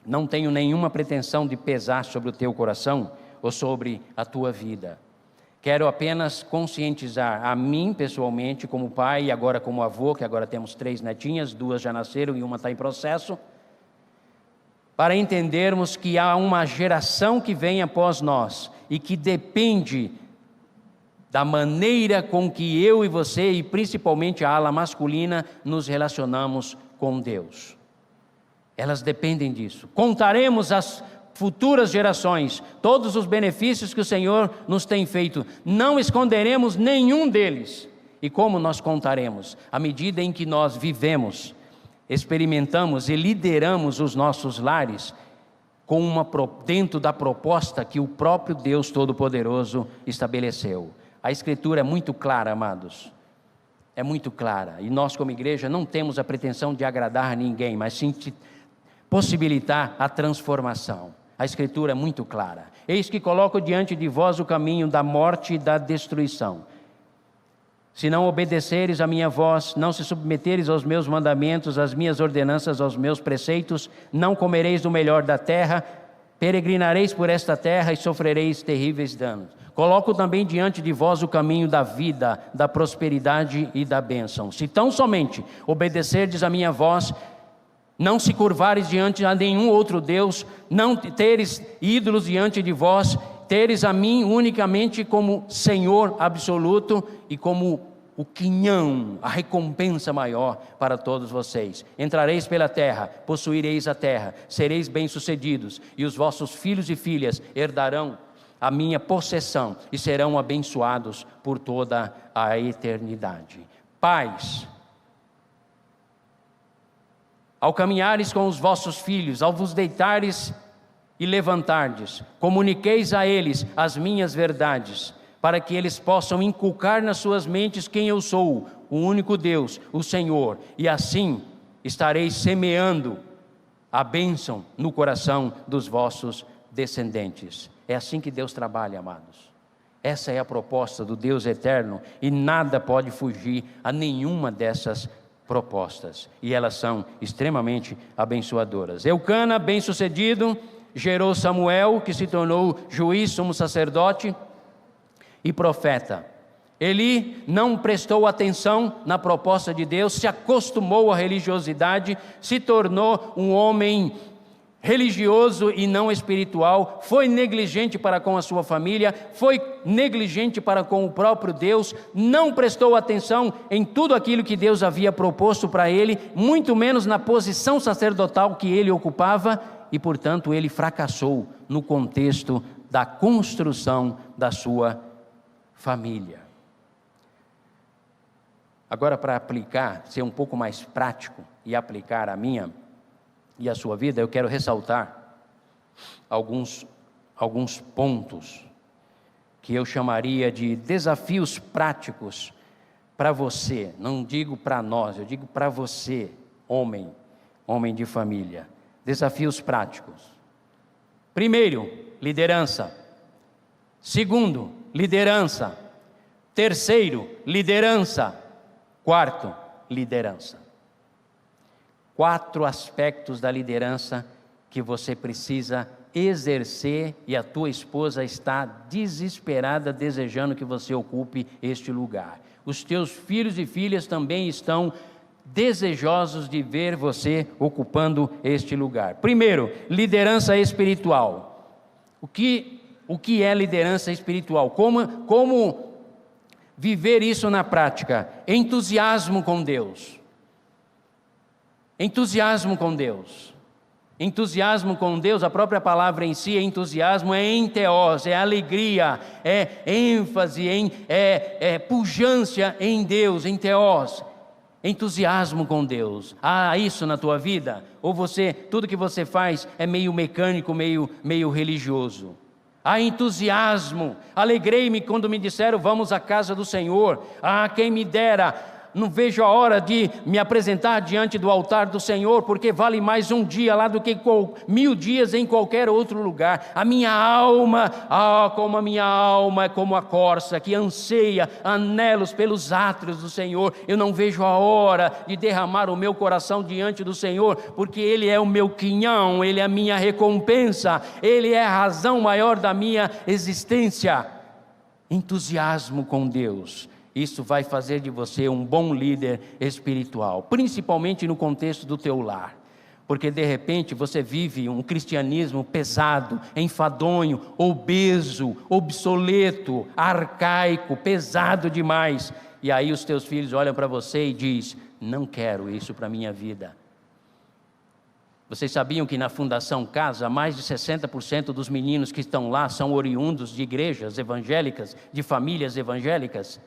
A: não tenho nenhuma pretensão de pesar sobre o teu coração ou sobre a tua vida. Quero apenas conscientizar a mim pessoalmente, como pai e agora como avô, que agora temos 3 netinhas, 2 já nasceram e uma está em processo, para entendermos que há uma geração que vem após nós e que depende da maneira com que eu e você, e principalmente a ala masculina, nos relacionamos com Deus. Elas dependem disso. Contaremos às futuras gerações todos os benefícios que o Senhor nos tem feito. Não esconderemos nenhum deles. E como nós contaremos? À medida em que nós vivemos, experimentamos e lideramos os nossos lares dentro da proposta que o próprio Deus Todo-Poderoso estabeleceu. A Escritura é muito clara, amados. é muito clara, e nós como igreja não temos a pretensão de agradar ninguém, mas sim de possibilitar a transformação. A Escritura é muito clara: eis que coloco diante de vós o caminho da morte e da destruição. Se não obedeceres a minha voz, não se submeteres aos meus mandamentos, às minhas ordenanças, aos meus preceitos, não comereis do melhor da terra, peregrinareis por esta terra e sofrereis terríveis danos. Coloco também diante de vós o caminho da vida, da prosperidade e da bênção. Se tão somente obedecerdes a minha voz, não se curvares diante a nenhum outro Deus, não teres ídolos diante de vós, teres a mim unicamente como Senhor absoluto e como o quinhão, a recompensa maior para todos vocês. Entrareis pela terra, possuireis a terra, sereis bem-sucedidos, e os vossos filhos e filhas herdarão a minha possessão e serão abençoados por toda a eternidade. Pais, ao caminhares com os vossos filhos, ao vos deitares e levantardes, comuniqueis a eles as minhas verdades, para que eles possam inculcar nas suas mentes quem eu sou, o único Deus, o Senhor, e assim estareis semeando a bênção no coração dos vossos descendentes. É assim que Deus trabalha, amados. Essa é a proposta do Deus eterno, e nada pode fugir a nenhuma dessas propostas, e elas são extremamente abençoadoras. Eucana, bem-sucedido, gerou Samuel, que se tornou juiz, sumo sacerdote e profeta. Eli não prestou atenção na proposta de Deus, se acostumou à religiosidade, se tornou um homem religioso e não espiritual, foi negligente para com a sua família, foi negligente para com o próprio Deus, não prestou atenção em tudo aquilo que Deus havia proposto para ele, muito menos na posição sacerdotal que ele ocupava, e portanto ele fracassou no contexto da construção da sua família. Agora, para aplicar, ser um pouco mais prático e aplicar a minha e a sua vida, eu quero ressaltar alguns pontos que eu chamaria de desafios práticos para você. Não digo para nós, eu digo para você, homem de família. Desafios práticos. Primeiro, liderança. Segundo, liderança. Terceiro, liderança. Quarto, liderança. 4 aspectos da liderança que você precisa exercer, e a tua esposa está desesperada, desejando que você ocupe este lugar. Os teus filhos e filhas também estão desejosos de ver você ocupando este lugar. Primeiro, liderança espiritual. O que é liderança espiritual? Como viver isso na prática? Entusiasmo com Deus. Entusiasmo com Deus. Entusiasmo com Deus, a própria palavra em si, entusiasmo, é enteos, é alegria, é ênfase, é pujança em Deus, enteos. Entusiasmo com Deus. Há isso na tua vida? Ou tudo que você faz é meio mecânico, meio religioso? Há entusiasmo. Alegrei-me quando me disseram: vamos à casa do Senhor. Quem me dera. Não vejo a hora de me apresentar diante do altar do Senhor, porque vale mais um dia lá do que 1000 dias em qualquer outro lugar. A minha alma, como a minha alma é como a corça, que anseia, anelos pelos átrios do Senhor. Eu não vejo a hora de derramar o meu coração diante do Senhor, porque Ele é o meu quinhão, Ele é a minha recompensa, Ele é a razão maior da minha existência. Entusiasmo com Deus. Isso vai fazer de você um bom líder espiritual, principalmente no contexto do teu lar. Porque de repente você vive um cristianismo pesado, enfadonho, obeso, obsoleto, arcaico, pesado demais. E aí os teus filhos olham para você e dizem: não quero isso para a minha vida. Vocês sabiam que na Fundação Casa, mais de 60% dos meninos que estão lá são oriundos de igrejas evangélicas, de famílias evangélicas?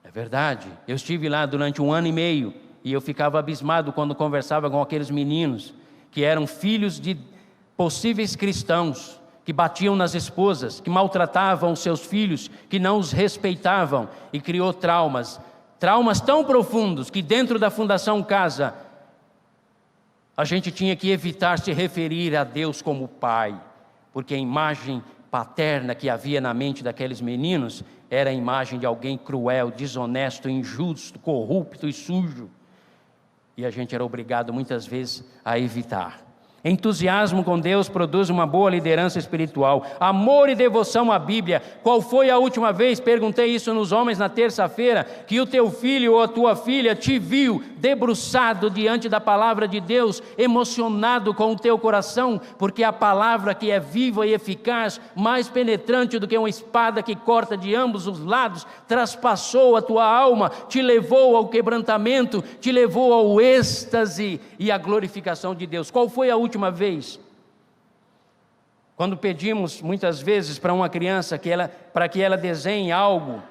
A: É verdade. Eu estive lá durante 1 ano e meio e eu ficava abismado quando conversava com aqueles meninos que eram filhos de possíveis cristãos, que batiam nas esposas, que maltratavam os seus filhos, que não os respeitavam, e criou traumas traumas tão profundos que dentro da Fundação Casa a gente tinha que evitar se referir a Deus como Pai, porque a imagem paterna que havia na mente daqueles meninos era a imagem de alguém cruel, desonesto, injusto, corrupto e sujo. E a gente era obrigado muitas vezes a evitar. Entusiasmo com Deus produz uma boa liderança espiritual. Amor e devoção à Bíblia. Qual foi a última vez, perguntei isso nos homens na terça-feira, que o teu filho ou a tua filha te viu debruçado diante da palavra de Deus, emocionado com o teu coração, porque a palavra que é viva e eficaz, mais penetrante do que uma espada que corta de ambos os lados, traspassou a tua alma, te levou ao quebrantamento, te levou ao êxtase e à glorificação de Deus. Qual foi a última vez? Quando pedimos muitas vezes para uma criança para que ela desenhe algo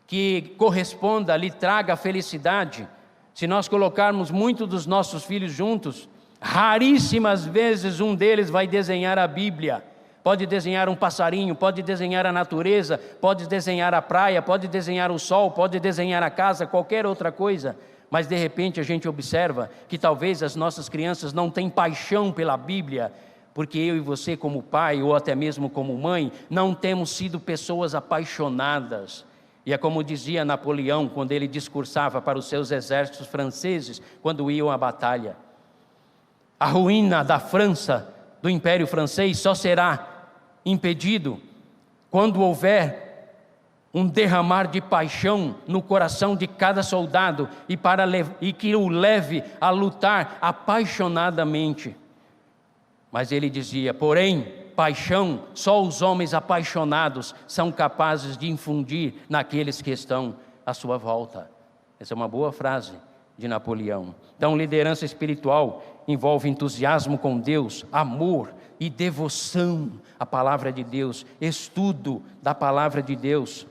A: que corresponda, lhe traga felicidade, se nós colocarmos muitos dos nossos filhos juntos, raríssimas vezes um deles vai desenhar a Bíblia. Pode desenhar um passarinho, pode desenhar a natureza, pode desenhar a praia, pode desenhar o sol, pode desenhar a casa, qualquer outra coisa. Mas de repente a gente observa que talvez as nossas crianças não têm paixão pela Bíblia, porque eu e você como pai, ou até mesmo como mãe, não temos sido pessoas apaixonadas. E é como dizia Napoleão, quando ele discursava para os seus exércitos franceses, quando iam à batalha: a ruína da França, do Império Francês, só será impedido quando houver um derramar de paixão no coração de cada soldado e que o leve a lutar apaixonadamente. Mas ele dizia: porém, paixão, só os homens apaixonados são capazes de infundir naqueles que estão à sua volta. Essa é uma boa frase de Napoleão. Então, liderança espiritual envolve entusiasmo com Deus, amor e devoção à palavra de Deus, estudo da palavra de Deus.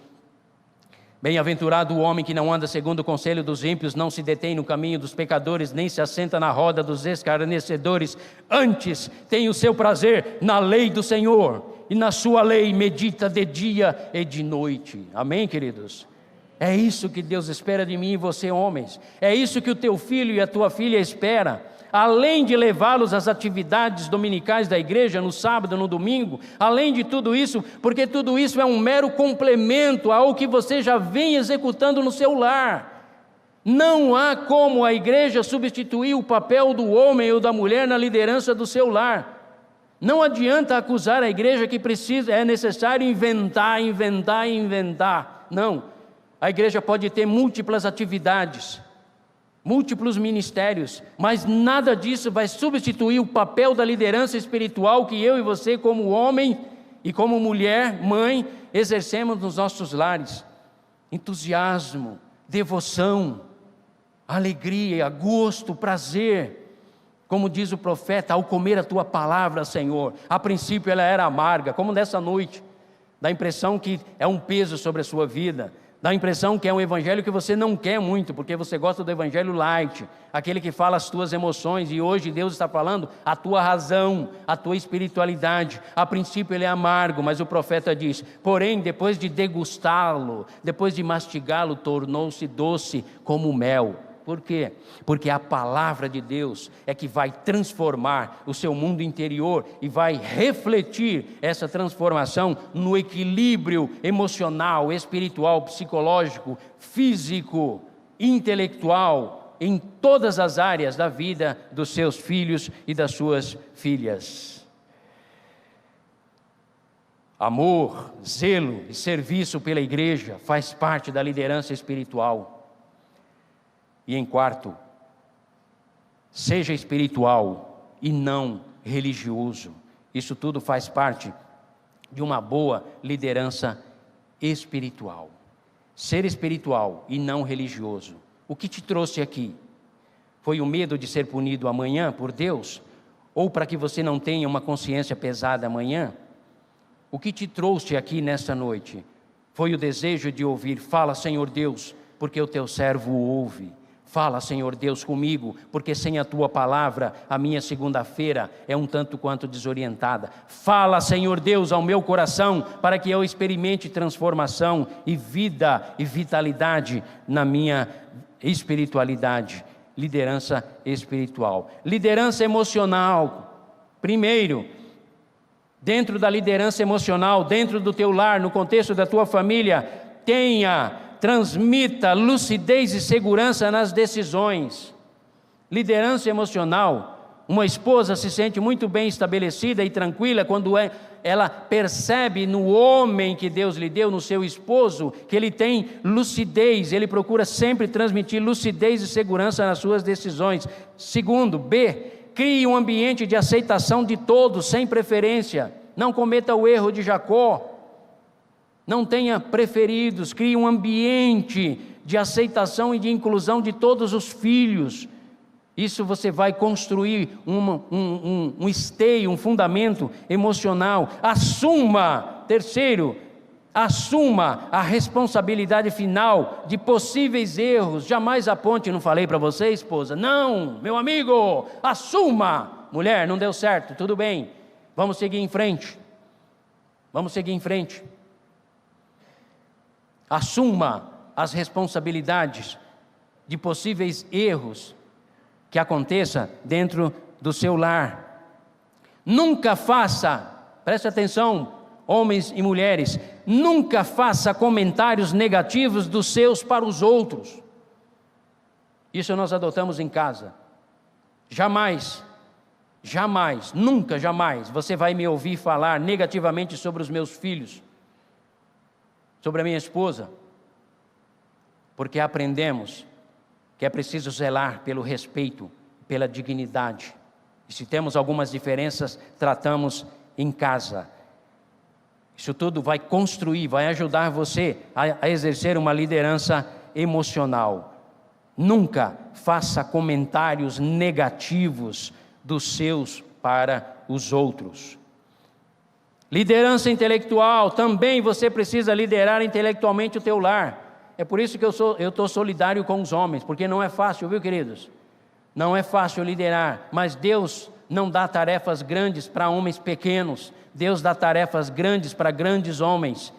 A: Bem-aventurado o homem que não anda segundo o conselho dos ímpios, não se detém no caminho dos pecadores, nem se assenta na roda dos escarnecedores. Antes tem o seu prazer na lei do Senhor, e na sua lei medita de dia e de noite. Amém, queridos? É isso que Deus espera de mim e você, homens. É isso que o teu filho e a tua filha espera. Além de levá-los às atividades dominicais da igreja, no sábado, no domingo, além de tudo isso, porque tudo isso é um mero complemento ao que você já vem executando no seu lar. Não há como a igreja substituir o papel do homem ou da mulher na liderança do seu lar. Não adianta acusar a igreja que é necessário inventar. Não, a igreja pode ter múltiplas atividades, múltiplos ministérios, mas nada disso vai substituir o papel da liderança espiritual que eu e você, como homem e como mulher, mãe, exercemos nos nossos lares. Entusiasmo, devoção, alegria, gosto, prazer. Como diz o profeta: ao comer a tua palavra, Senhor, a princípio ela era amarga, como nessa noite, dá a impressão que é um peso sobre a sua vida. Dá a impressão que é um evangelho que você não quer muito, porque você gosta do evangelho light, aquele que fala as tuas emoções, e hoje Deus está falando a tua razão, a tua espiritualidade. A princípio ele é amargo, mas o profeta diz: porém, depois de degustá-lo, depois de mastigá-lo, tornou-se doce como mel. Por quê? Porque a palavra de Deus é que vai transformar o seu mundo interior e vai refletir essa transformação no equilíbrio emocional, espiritual, psicológico, físico, intelectual, em todas as áreas da vida dos seus filhos e das suas filhas. Amor, zelo e serviço pela igreja faz parte da liderança espiritual. E em quarto, seja espiritual e não religioso. Isso tudo faz parte de uma boa liderança espiritual. Ser espiritual e não religioso. O que te trouxe aqui? Foi o medo de ser punido amanhã por Deus? Ou para que você não tenha uma consciência pesada amanhã? O que te trouxe aqui nesta noite? Foi o desejo de ouvir: fala, Senhor Deus, porque o teu servo ouve. Fala, Senhor Deus, comigo, porque sem a Tua palavra, a minha segunda-feira é um tanto quanto desorientada. Fala, Senhor Deus, ao meu coração, para que eu experimente transformação e vida e vitalidade na minha espiritualidade. Liderança espiritual. Liderança emocional. Primeiro, dentro da liderança emocional, dentro do teu lar, no contexto da tua família, transmita lucidez e segurança nas decisões. Liderança emocional. Uma esposa se sente muito bem estabelecida e tranquila quando ela percebe no homem que Deus lhe deu, no seu esposo, que ele tem lucidez, ele procura sempre transmitir lucidez e segurança nas suas decisões. Segundo, B, crie um ambiente de aceitação de todos, sem preferência. Não cometa o erro de Jacó. Não tenha preferidos, crie um ambiente de aceitação e de inclusão de todos os filhos. Isso você vai construir um esteio, um fundamento emocional. Terceiro, assuma a responsabilidade final de possíveis erros. Jamais aponte, não falei para você, esposa? Não, meu amigo, assuma. Mulher, não deu certo, tudo bem, vamos seguir em frente. Assuma as responsabilidades de possíveis erros que aconteça dentro do seu lar. Nunca faça, preste atenção, homens e mulheres, nunca faça comentários negativos dos seus para os outros. Isso nós adotamos em casa. Jamais, nunca jamais você vai me ouvir falar negativamente sobre os meus filhos, sobre a minha esposa, porque aprendemos que é preciso zelar pelo respeito, pela dignidade. E se temos algumas diferenças, tratamos em casa. Isso tudo vai construir, vai ajudar você a exercer uma liderança emocional. Nunca faça comentários negativos dos seus para os outros. Liderança intelectual, também você precisa liderar intelectualmente o teu lar. É por isso que eu estou solidário com os homens, porque não é fácil, viu, queridos? Não é fácil liderar, mas Deus não dá tarefas grandes para homens pequenos. Deus dá tarefas grandes para grandes homens,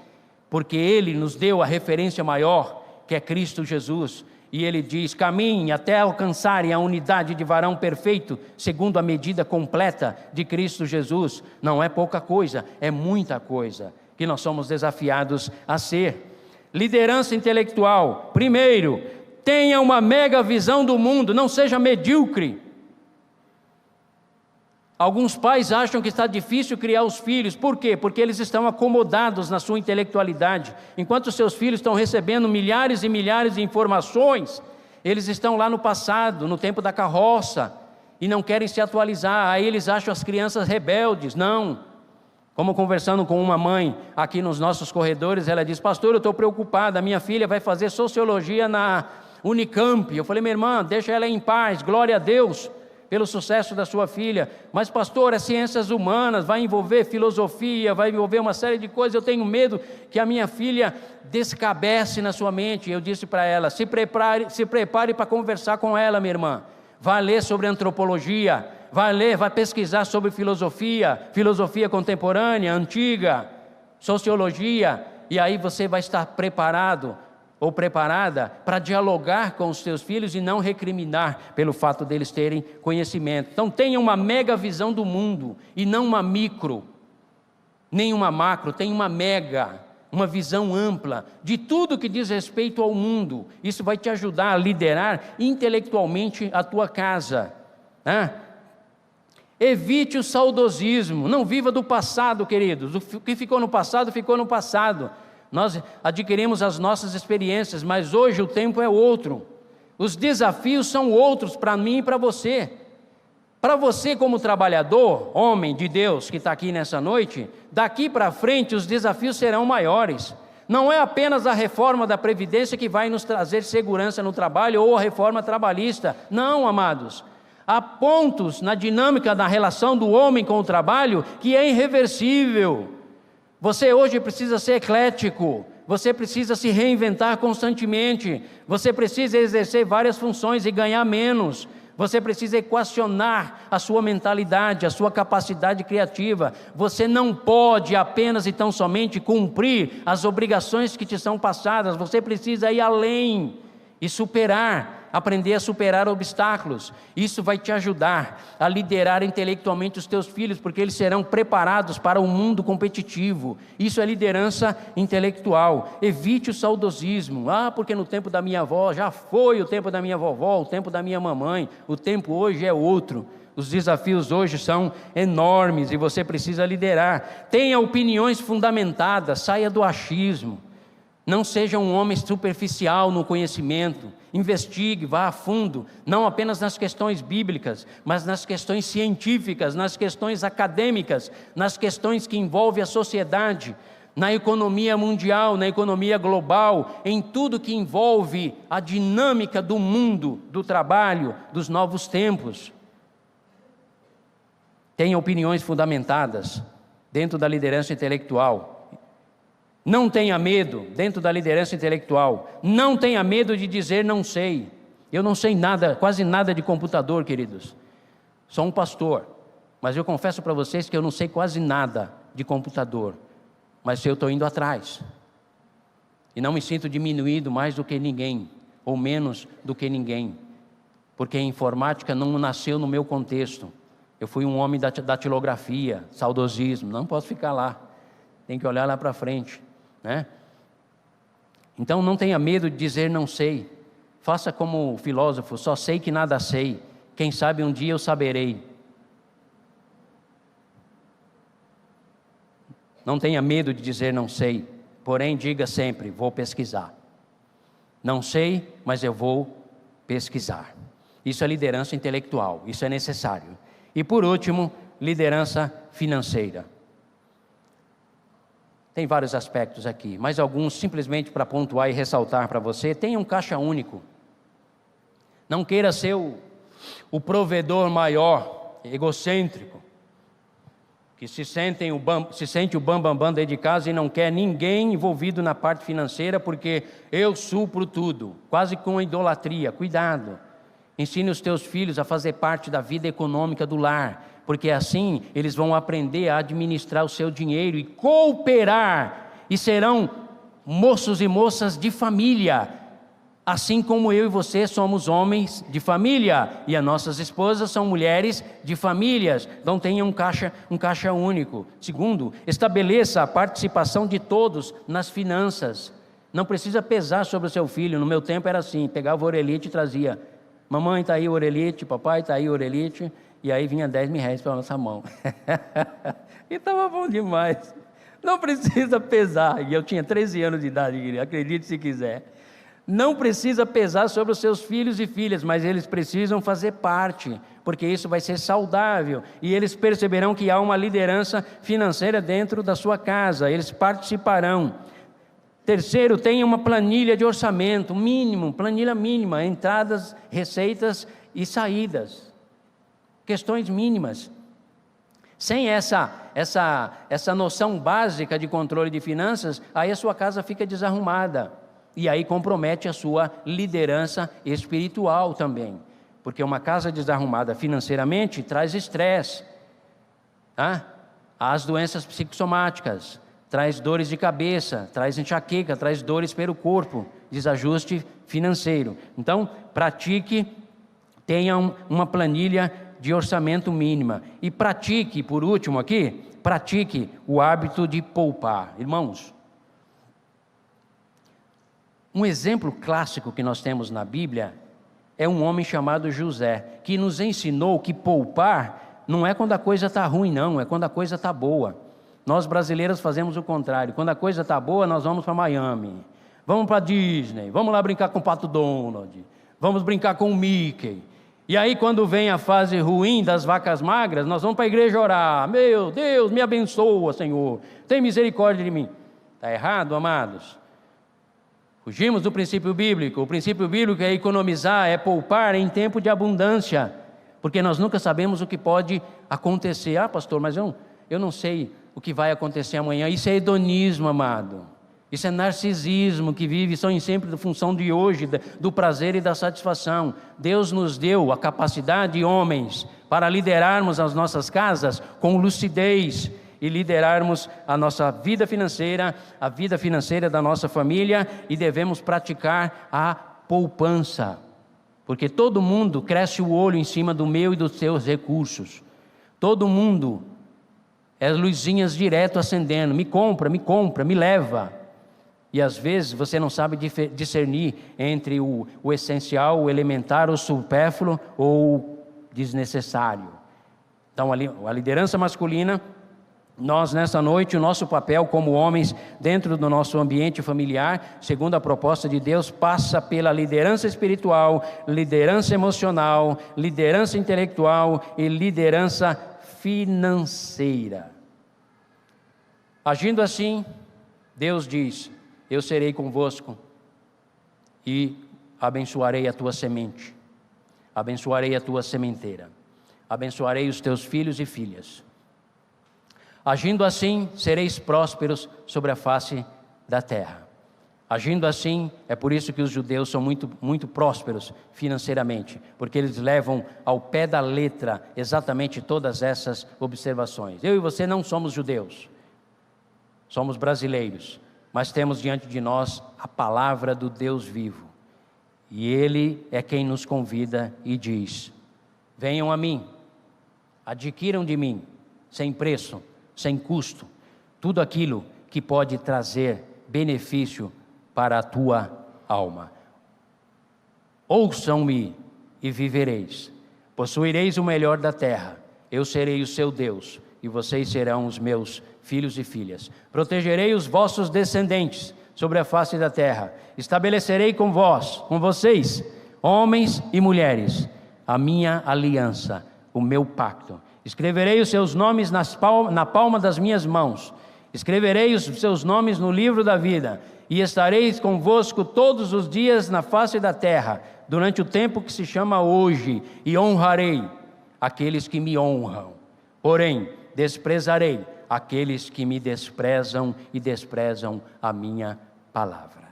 A: porque Ele nos deu a referência maior, que é Cristo Jesus. E Ele diz: caminhem até alcançarem a unidade de varão perfeito, segundo a medida completa de Cristo Jesus. Não é pouca coisa, é muita coisa que nós somos desafiados a ser. Liderança intelectual. Primeiro, tenha uma mega visão do mundo, não seja medíocre. Alguns pais acham que está difícil criar os filhos. Por quê? Porque eles estão acomodados na sua intelectualidade. Enquanto seus filhos estão recebendo milhares e milhares de informações, eles estão lá no passado, no tempo da carroça, e não querem se atualizar. Aí eles acham as crianças rebeldes. Não. Como conversando com uma mãe aqui nos nossos corredores, ela diz: pastor, eu estou preocupada, a minha filha vai fazer sociologia na Unicamp. Eu falei: minha irmã, deixa ela em paz, glória a Deus pelo sucesso da sua filha. Mas pastor, é ciências humanas, vai envolver filosofia, vai envolver uma série de coisas. Eu tenho medo que a minha filha descabece na sua mente. Eu disse para ela: se prepare para conversar com ela, minha irmã. Vai ler sobre antropologia, vai pesquisar sobre filosofia contemporânea, antiga, sociologia, e aí você vai estar preparado ou preparada para dialogar com os seus filhos e não recriminar pelo fato deles terem conhecimento. Então tenha uma mega visão do mundo e não uma micro, nem uma macro, tenha uma mega, uma visão ampla de tudo que diz respeito ao mundo. Isso vai te ajudar a liderar intelectualmente a tua casa, né? Evite o saudosismo, não viva do passado, queridos. O que ficou no passado, ficou no passado. Nós adquirimos as nossas experiências, mas hoje o tempo é outro. Os desafios são outros para mim e para você. Para você como trabalhador, homem de Deus que está aqui nessa noite, daqui para frente os desafios serão maiores. Não é apenas a reforma da Previdência que vai nos trazer segurança no trabalho ou a reforma trabalhista. Não, amados. Há pontos na dinâmica da relação do homem com o trabalho que é irreversível. Você hoje precisa ser eclético, Você precisa se reinventar constantemente. Você precisa exercer várias funções e ganhar menos. Você precisa equacionar a sua mentalidade, a sua capacidade criativa. Você não pode apenas e tão somente cumprir as obrigações que te são passadas. Você precisa ir além e aprender a superar obstáculos. Isso vai te ajudar a liderar intelectualmente os teus filhos, porque eles serão preparados para o mundo competitivo. Isso é liderança intelectual. Evite o saudosismo. Porque no tempo da minha avó, já foi o tempo da minha vovó, o tempo da minha mamãe, o tempo hoje é outro. Os desafios hoje são enormes e você precisa liderar. Tenha opiniões fundamentadas, saia do achismo. Não seja um homem superficial no conhecimento. Investigue, vá a fundo, não apenas nas questões bíblicas, mas nas questões científicas, nas questões acadêmicas, nas questões que envolvem a sociedade, na economia mundial, na economia global, em tudo que envolve a dinâmica do mundo, do trabalho, dos novos tempos. Tenha opiniões fundamentadas dentro da liderança intelectual. Não tenha medo dentro da liderança intelectual. Não tenha medo de dizer não sei. Eu não sei nada, quase nada de computador, queridos. Sou um pastor, mas eu confesso para vocês que eu não sei quase nada de computador. Mas eu estou indo atrás. E não me sinto diminuído mais do que ninguém, ou menos do que ninguém. Porque a informática não nasceu no meu contexto. Eu fui um homem da datilografia, saudosismo. Não posso ficar lá. Tem que olhar lá para frente. Então não tenha medo de dizer não sei. Faça como o filósofo, só sei que nada sei. Quem sabe um dia eu saberei. Não tenha medo de dizer não sei, porém diga sempre, vou pesquisar. Não sei, mas eu vou pesquisar. Isso é liderança intelectual, isso é necessário. E por último, liderança financeira. Tem vários aspectos aqui, mas alguns simplesmente para pontuar e ressaltar para você. Tenha um caixa único. Não queira ser o provedor maior, egocêntrico, que se sente o bambambam dentro de casa e não quer ninguém envolvido na parte financeira, porque eu supro tudo, quase com idolatria. Cuidado. Ensine os teus filhos a fazer parte da vida econômica do lar, porque assim eles vão aprender a administrar o seu dinheiro e cooperar, e serão moços e moças de família, assim como eu e você somos homens de família, e as nossas esposas são mulheres de famílias. Então tenha um caixa único. Segundo, estabeleça a participação de todos nas finanças. Não precisa pesar sobre o seu filho. No meu tempo era assim, pegava o orelite e trazia. Mamãe está aí o orelite, papai está aí o orelite, e aí vinha 10 mil reais para a nossa mão. E estava bom demais. Não precisa pesar. E eu tinha 13 anos de idade, acredite se quiser. Não precisa pesar sobre os seus filhos e filhas, mas eles precisam fazer parte, porque isso vai ser saudável. E eles perceberão que há uma liderança financeira dentro da sua casa, eles participarão. Terceiro, tenha uma planilha de orçamento, mínimo, planilha mínima, entradas, receitas e saídas. Questões mínimas. Sem essa noção básica de controle de finanças, aí a sua casa fica desarrumada. E aí compromete a sua liderança espiritual também. Porque uma casa desarrumada financeiramente traz estresse. As doenças psicossomáticas, traz dores de cabeça, traz enxaqueca, traz dores pelo corpo, desajuste financeiro. Então, pratique, tenha uma planilha de orçamento mínima. E pratique, por último aqui, pratique o hábito de poupar. Irmãos, um exemplo clássico que nós temos na Bíblia é um homem chamado José, que nos ensinou que poupar não é quando a coisa está ruim, não, é quando a coisa está boa. Nós brasileiros fazemos o contrário. Quando a coisa está boa, nós vamos para Miami, vamos para Disney, vamos lá brincar com o Pato Donald, vamos brincar com o Mickey. E aí quando vem a fase ruim das vacas magras, nós vamos para a igreja orar. Meu Deus, me abençoa, Senhor, tem misericórdia de mim. Está errado, amados? Fugimos do princípio bíblico. O princípio bíblico é economizar, é poupar em tempo de abundância, porque nós nunca sabemos o que pode acontecer. Pastor, mas eu não sei o que vai acontecer amanhã. Isso é hedonismo, amado. Isso é narcisismo que vive só em sempre da função de hoje, do prazer e da satisfação. Deus nos deu a capacidade, homens, para liderarmos as nossas casas com lucidez e liderarmos a nossa vida financeira, a vida financeira da nossa família, e devemos praticar a poupança, porque todo mundo cresce o olho em cima do meu e dos seus recursos. Todo mundo é luzinhas direto acendendo, me compra, me leva. E às vezes você não sabe discernir entre o essencial, o elementar, o supérfluo ou o desnecessário. Então a liderança masculina, nós nessa noite, o nosso papel como homens dentro do nosso ambiente familiar, segundo a proposta de Deus, passa pela liderança espiritual, liderança emocional, liderança intelectual e liderança financeira. Agindo assim, Deus diz: eu serei convosco e abençoarei a tua semente, abençoarei a tua sementeira, abençoarei os teus filhos e filhas. Agindo assim, sereis prósperos sobre a face da terra. Agindo assim, é por isso que os judeus são muito prósperos financeiramente, porque eles levam ao pé da letra exatamente todas essas observações. Eu e você não somos judeus, somos brasileiros, mas temos diante de nós a palavra do Deus vivo. E Ele é quem nos convida e diz: venham a mim, adquiram de mim, sem preço, sem custo, tudo aquilo que pode trazer benefício para a tua alma. Ouçam-me e vivereis, possuireis o melhor da terra, eu serei o seu Deus, e vocês serão os meus filhos e filhas. Protegerei os vossos descendentes sobre a face da terra, estabelecerei com vocês, homens e mulheres, a minha aliança, o meu pacto. Escreverei os seus nomes na palma das minhas mãos, escreverei os seus nomes no livro da vida, e estareis convosco todos os dias na face da terra, durante o tempo que se chama hoje, e honrarei aqueles que me honram, porém desprezarei aqueles que me desprezam e desprezam a minha palavra.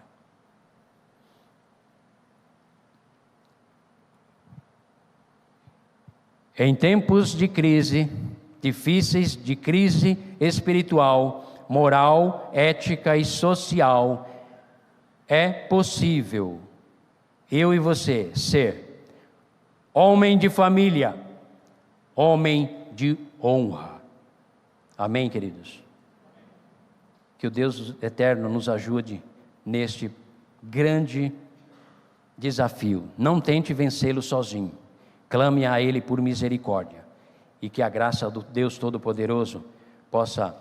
A: Em tempos de crise, difíceis, de crise espiritual, moral, ética e social, é possível eu e você ser homem de família, homem de honra. Amém, queridos? Que o Deus eterno nos ajude neste grande desafio. Não tente vencê-lo sozinho. Clame a Ele por misericórdia, e que a graça do Deus Todo-Poderoso possa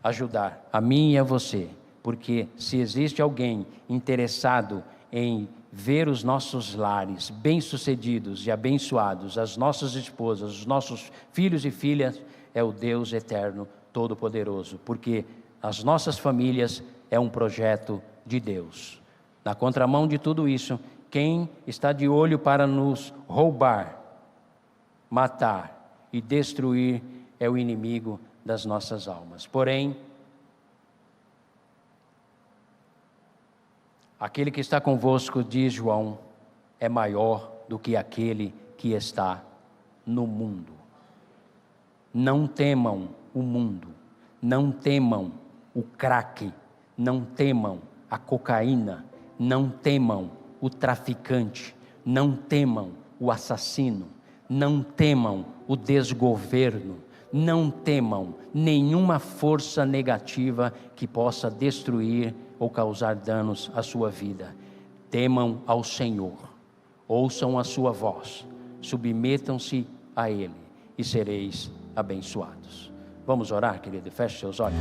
A: ajudar a mim e a você, porque se existe alguém interessado em ver os nossos lares bem-sucedidos e abençoados, as nossas esposas, os nossos filhos e filhas, é o Deus Eterno Todo-Poderoso, porque as nossas famílias é um projeto de Deus. Na contramão de tudo isso, quem está de olho para nos roubar, matar e destruir é o inimigo das nossas almas. Porém, aquele que está convosco, diz João, é maior do que aquele que está no mundo. Não temam o mundo, não temam o crack, não temam a cocaína, não temam o traficante, não temam o assassino, não temam o desgoverno, não temam nenhuma força negativa que possa destruir ou causar danos à sua vida. Temam ao Senhor, ouçam a sua voz, submetam-se a Ele e sereis abençoados. Vamos orar, querido? Feche seus olhos.